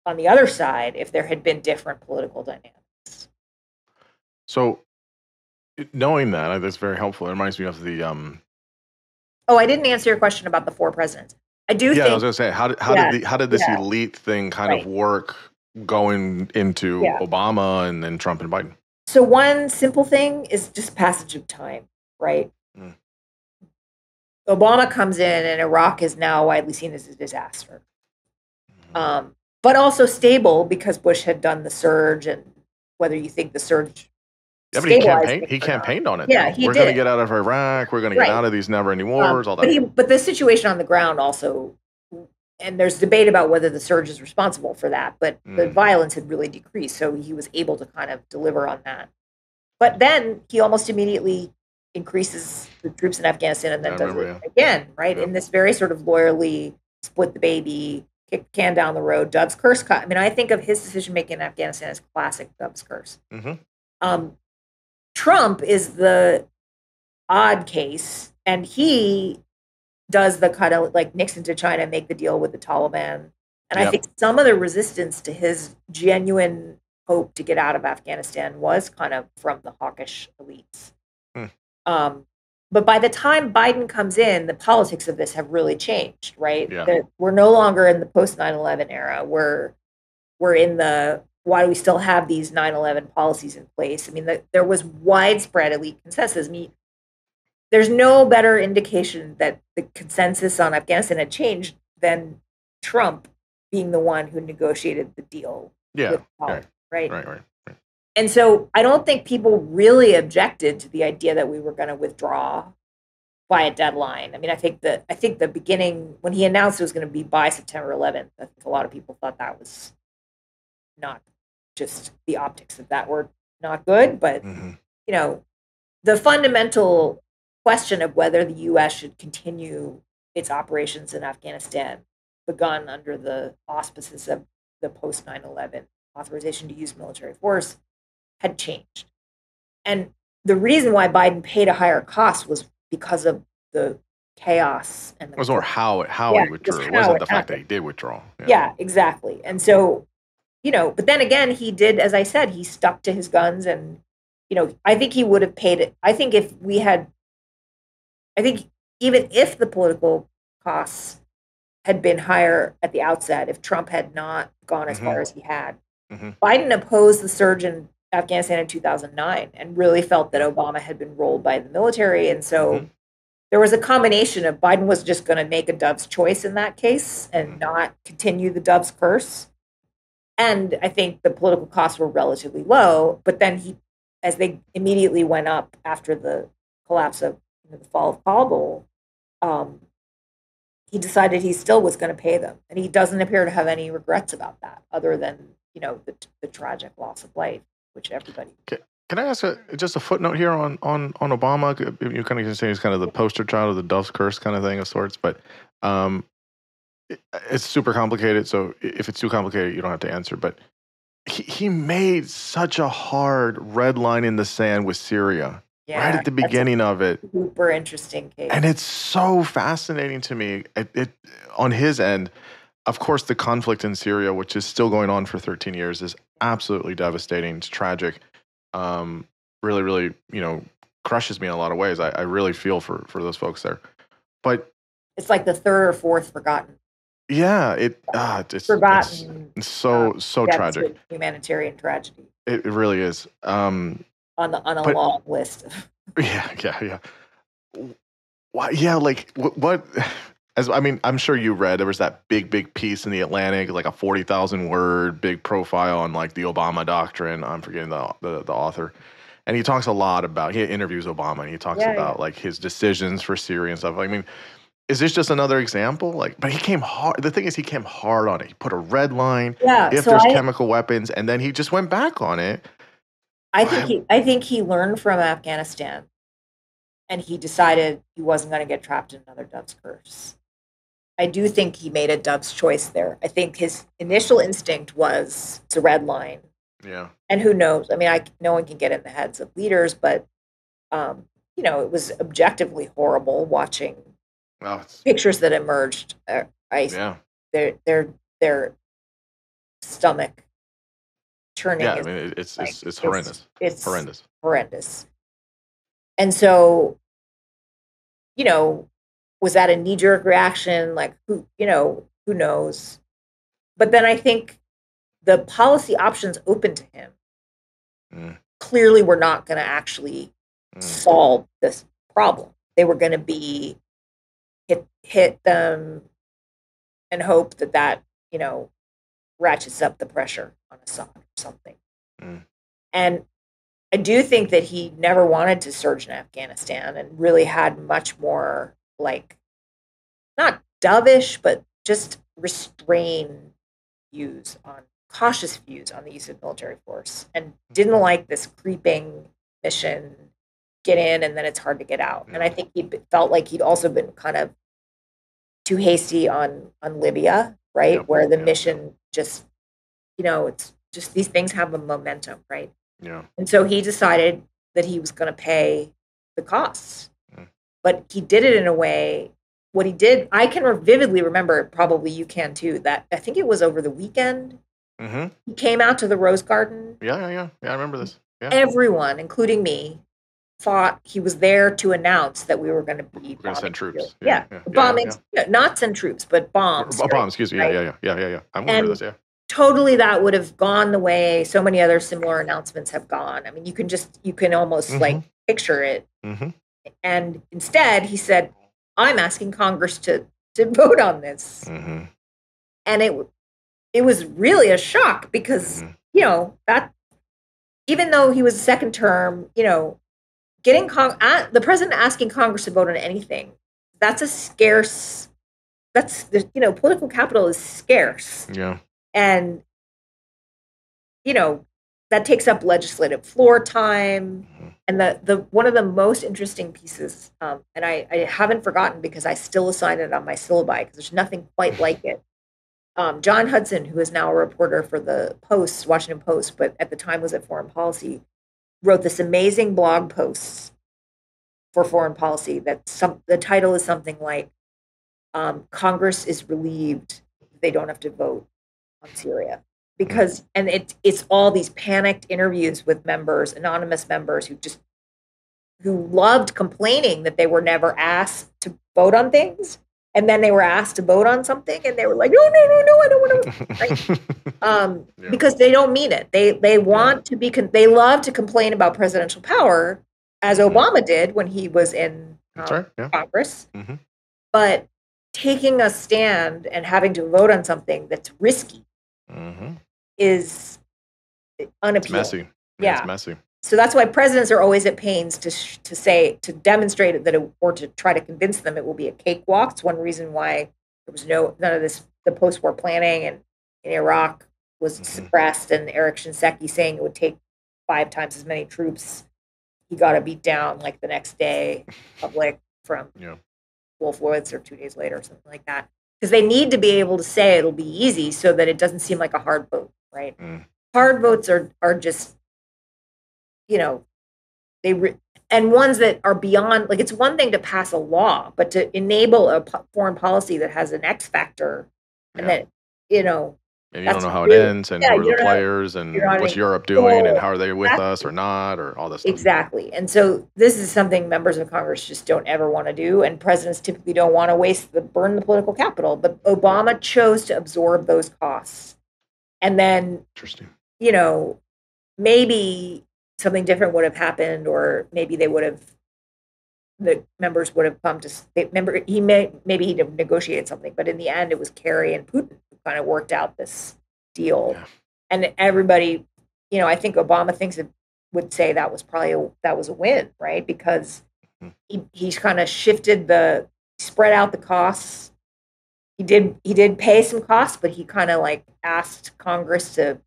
on the other side if there had been different political dynamics. So knowing that, that's very helpful. It reminds me of the Oh, I didn't answer your question about the four presidents. I do think. I was going to say, how did this elite thing kind of work going into Obama and then Trump and Biden? So one simple thing is just passage of time, right? Obama comes in, and Iraq is now widely seen as a disaster, but also stable because Bush had done the surge, and whether you think the surge. Yeah, but he campaigned on it. Yeah, we're going to get out of Iraq. We're going to get out of these never-ending wars. All that. But the situation on the ground also, and there's debate about whether the surge is responsible for that. But the violence had really decreased, so he was able to kind of deliver on that. But then he almost immediately increases the troops in Afghanistan, and then does it again, right? In this very sort of lawyerly split the baby, kick the can down the road, Dove's curse cut. I mean, I think of his decision making in Afghanistan as classic Dove's curse. Trump is the odd case, and he does the kind of like Nixon to China, make the deal with the Taliban. And I think some of the resistance to his genuine hope to get out of Afghanistan was kind of from the hawkish elites. But by the time Biden comes in, the politics of this have really changed, right? We're no longer in the post 9/11 era. We're in the, why do we still have these 9/11 policies in place? I mean, there was widespread elite consensus. I mean, there's no better indication that the consensus on Afghanistan had changed than Trump being the one who negotiated the deal. Right. And so I don't think people really objected to the idea that we were going to withdraw by a deadline. I mean, I think the beginning, when he announced it was going to be by September 11th, I think a lot of people thought that was not just the optics of that were not good, but the fundamental question of whether the U.S. should continue its operations in Afghanistan, begun under the auspices of the post 9/11 authorization to use military force, had changed. And the reason why Biden paid a higher cost was because of the chaos. And it was more how he withdrew. It wasn't the fact that he did withdraw. Yeah, exactly. And so, but then again, he did, as I said, he stuck to his guns, and, I think he would have paid it. I think even if the political costs had been higher at the outset if Trump had not gone as far as he had. Mm-hmm. Biden opposed the surge in Afghanistan in 2009 and really felt that Obama had been rolled by the military. And so there was a combination of Biden was just going to make a Dove's choice in that case and not continue the Dove's curse. And I think the political costs were relatively low. But then as they immediately went up after the collapse of the fall of Kabul, he decided he still was going to pay them. And he doesn't appear to have any regrets about that other than, the tragic loss of life, which everybody. Can I ask just a footnote here on Obama? You kind of say he's kind of the poster child of the Dove's curse kind of thing of sorts, but it's super complicated. So if it's too complicated, you don't have to answer. But he made such a hard red line in the sand with Syria right at the beginning of it. Super interesting case. And it's so fascinating to me. It on his end, of course, the conflict in Syria, which is still going on for 13 years, is absolutely devastating. It's tragic. Really, really, crushes me in a lot of ways. I really feel for those folks there. But it's like the third or fourth forgotten. Yeah, it's forgotten. It's so tragic. Humanitarian tragedy. It really is. On a long list. Yeah. Yeah, like what? I'm sure you read there was that big piece in the Atlantic, like a 40,000 word big profile on like the Obama doctrine. I'm forgetting the author, and he talks a lot about. He interviews Obama, and he talks about like his decisions for Syria and stuff. Is this just another example? But he came hard. The thing is, he came hard on it. He put a red line. If there's chemical weapons, and then he just went back on it. I think he learned from Afghanistan, and he decided he wasn't going to get trapped in another Dove's curse. I do think he made a Dove's choice there. I think his initial instinct was it's a red line. Yeah. And who knows? No one can get in the heads of leaders, but it was objectively horrible watching pictures that emerged. Their stomach turning. Yeah, it's horrendous. It's horrendous. And so, was that a knee-jerk reaction? Like who knows? But then I think the policy options open to him clearly were not going to actually solve this problem. They were going to be hit them and hope that ratchets up the pressure on Assad or something. And I do think that he never wanted to surge in Afghanistan and really had much more not dovish, but just restrained cautious views on the use of military force, and didn't like this creeping mission, get in and then it's hard to get out. And I think he felt like he'd also been kind of too hasty on Libya, right? Where the mission just, it's just these things have a momentum, right? Yeah. And so he decided that he was going to pay the costs. But he did it in a way, what he did, I can vividly remember, probably you can too, that I think it was over the weekend. He came out to the Rose Garden. Yeah, I remember this. Yeah. Everyone, including me, thought he was there to announce that we were going to be send troops. Bombings, not send troops, but bombs. Bombs, excuse me. Right? Yeah. I remember this, Totally, that would have gone the way so many other similar announcements have gone. You can almost picture it. And instead, he said, "I'm asking Congress to vote on this," and it was really a shock because that even though he was second term, getting the president asking Congress to vote on anything, that's a scarce. That's political capital is scarce. Yeah. And, that takes up legislative floor time. And the one of the most interesting pieces, and I haven't forgotten because I still assign it on my syllabi because there's nothing quite like it. John Hudson, who is now a reporter for the Post, Washington Post, but at the time was at Foreign Policy, wrote this amazing blog post for Foreign Policy the title is something like, Congress is relieved they don't have to vote on Syria. Because, and it's all these panicked interviews with anonymous members who loved complaining that they were never asked to vote on things. And then they were asked to vote on something, and they were like, no, I don't want to. Right? Because they don't mean it. They want to be. They love to complain about presidential power, as Obama did when he was in Congress. But taking a stand and having to vote on something that's risky is unappealing. It's messy. Yeah, it's messy. So that's why presidents are always at pains to demonstrate that or to try to convince them it will be a cakewalk. It's one reason why there was none of this, the post-war planning in Iraq was suppressed, and Eric Shinseki saying it would take 5 times as many troops. He got a beat down like the next day, public from Wolf Woods, or 2 days later or something like that. Because they need to be able to say it'll be easy so that it doesn't seem like a hard vote, right? Hard votes are just, and ones that are beyond, like, it's one thing to pass a law, but to enable a foreign policy that has an X factor, and that, and you don't know how it ends, and who are the players, and what's Europe doing, and how are they with us or not, or all this stuff. Exactly. And so this is something members of Congress just don't ever want to do, and presidents typically don't want to burn the political capital. But Obama chose to absorb those costs. And then, maybe something different would have happened, or maybe the members would have come to, maybe he'd have negotiated something, but in the end it was Kerry and Putin who kind of worked out this deal. And everybody, I think Obama would say that was a win, right? Because he's kind of spread out the costs. He did pay some costs, but he kind of like asked Congress to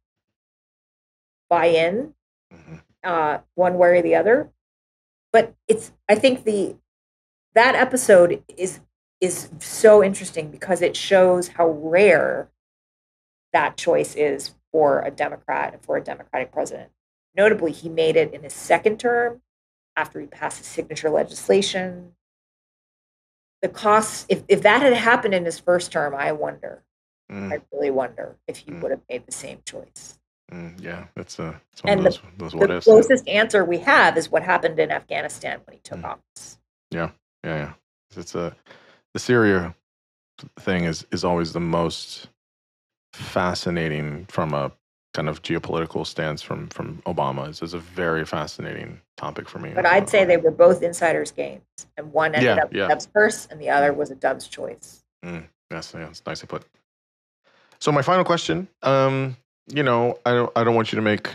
buy in one way or the other. But I think that episode is so interesting because it shows how rare that choice is for a Democrat and for a Democratic president. Notably, he made it in his second term after he passed his signature legislation. The costs, if that had happened in his first term, I really wonder if he would have made the same choice. That's one of those what ifs. The closest answer we have is what happened in Afghanistan when he took office. It's the Syria thing is always the most fascinating from a kind of geopolitical stance from Obama. It's a very fascinating topic for me. But I'd say they were both insiders' games, and one ended up Dove's purse, and the other was a Dove's choice. Yes, it's nicely put. So my final question. I don't want you to make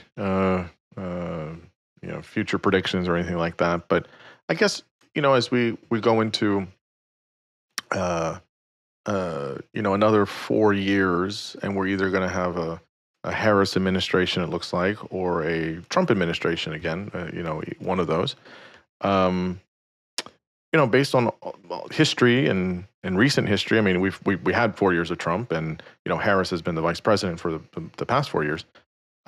future predictions or anything like that, but I guess as we go into another 4 years, and we're either going to have a Harris administration, it looks like, or a Trump administration again, one of those. Based on history and recent history, I mean, we had 4 years of Trump, and Harris has been the vice president for the past 4 years.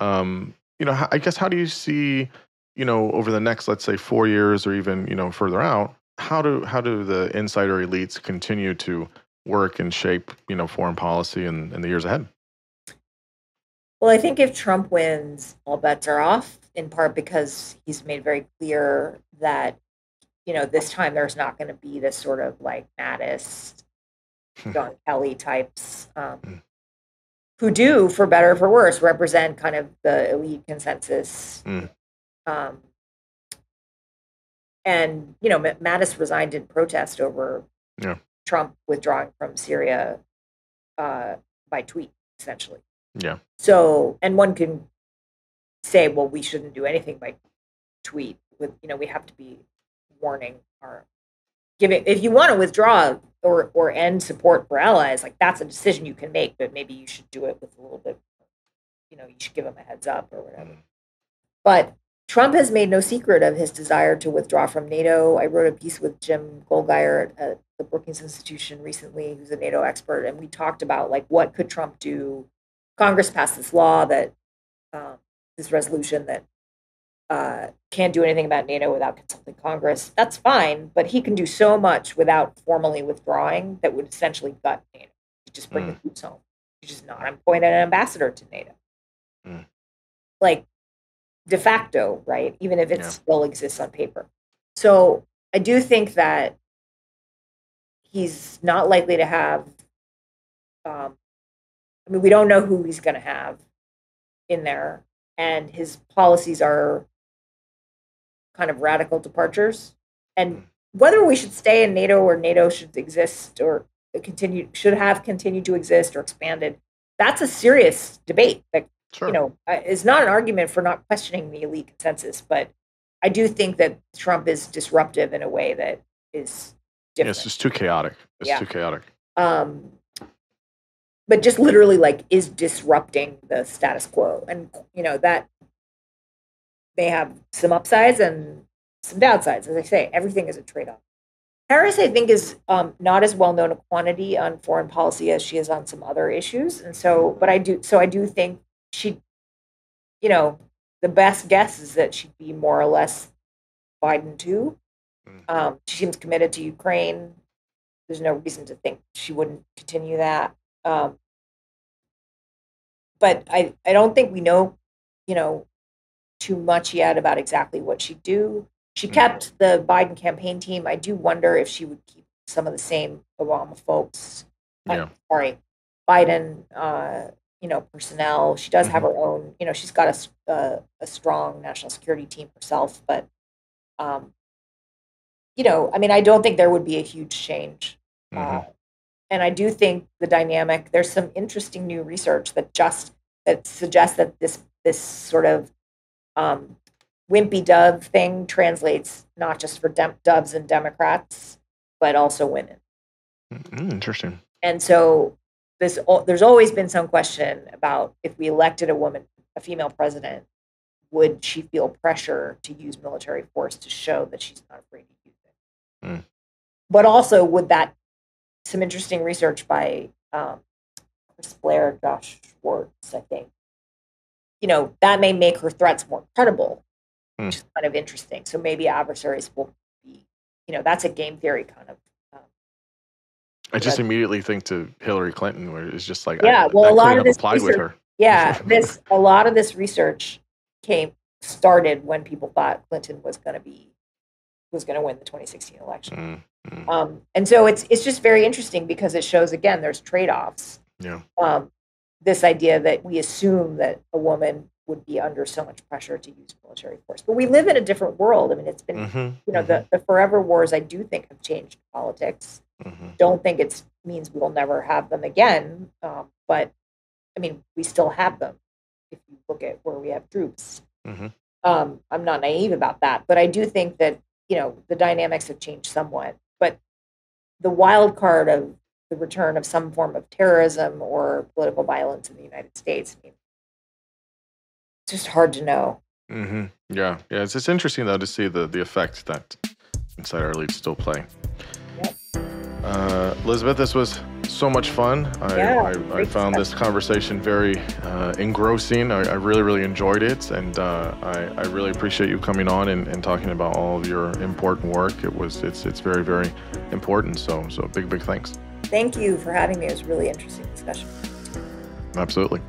I guess, how do you see, over the next, let's say, 4 years, or even further out, how do the insider elites continue to work and shape foreign policy in the years ahead? Well, I think if Trump wins, all bets are off, in part because he's made very clear that this time there's not going to be this sort of like Mattis, John Kelly types who do, for better or for worse, represent kind of the elite consensus. And, Mattis resigned in protest over Trump withdrawing from Syria by tweet, essentially. So, and one can say, well, we shouldn't do anything by tweet. We have to be warning or giving. If you want to withdraw or end support for allies, like, that's a decision you can make, but maybe you should do it with a little bit, you should give them a heads up or whatever. But Trump has made no secret of his desire to withdraw from NATO. I wrote a piece with Jim Goldgeier at the Brookings Institution recently, who's a NATO expert, and we talked about, like, what could Trump do? Congress passed this law that, this resolution that can't do anything about NATO without consulting Congress. That's fine, but he can do so much without formally withdrawing that would essentially gut NATO. You just bring the troops home. You just not appoint an ambassador to NATO. Like, de facto, right? Even if it still exists on paper. So I do think that he's not likely to have, we don't know who he's going to have in there, and his policies are kind of radical departures. And whether we should stay in NATO or NATO should exist or should have continued to exist or expanded, that's a serious debate that, is not an argument for not questioning the elite consensus. But I do think that Trump is disruptive in a way that is different. Yeah, it's just too chaotic. It's too chaotic. But just literally is disrupting the status quo. And, that may have some upsides and some downsides. As I say, everything is a trade-off. Harris, I think, is not as well known a quantity on foreign policy as she is on some other issues. And so, I do think she, the best guess is that she'd be more or less Biden too. She seems committed to Ukraine. There's no reason to think she wouldn't continue that. But I don't think we know, too much yet about exactly what she'd do. She kept the Biden campaign team. I do wonder if she would keep some of the same Obama folks. Biden, personnel. She does have her own, she's got a strong national security team herself. But, I don't think there would be a huge change. And I do think the dynamic, there's some interesting new research that suggests that this sort of wimpy dove thing translates not just for doves and Democrats, but also women. Interesting. And so there's always been some question about if we elected a female president, would she feel pressure to use military force to show that she's not afraid to use it? But also, would that, some interesting research by Chris Blair, Josh Schwartz, I think, that may make her threats more credible, which is kind of interesting. So maybe adversaries will be, that's a game theory kind of. I just immediately think to Hillary Clinton, where it's just like, a lot of this applied research, with her. Yeah, a lot of this research started when people thought Clinton was going to win the 2016 election. And so it's just very interesting because it shows, again, there's trade-offs. Yeah. This idea that we assume that a woman would be under so much pressure to use military force. But we live in a different world. It's been, the forever wars, I do think, have changed politics. Don't think it means we'll never have them again. But, we still have them if you look at where we have troops. I'm not naive about that. But I do think that, the dynamics have changed somewhat. But the wild card of the return of some form of terrorism or political violence in the United States, it's just hard to know. Yeah. It's just interesting, though, to see the effect that insider elites still play. Yep. Elizabeth, this was so much fun. I found this conversation very engrossing. I really, really enjoyed it. And I really appreciate you coming on and talking about all of your important work. It's very, very important. So big thanks. Thank you for having me. It was a really interesting discussion. Absolutely.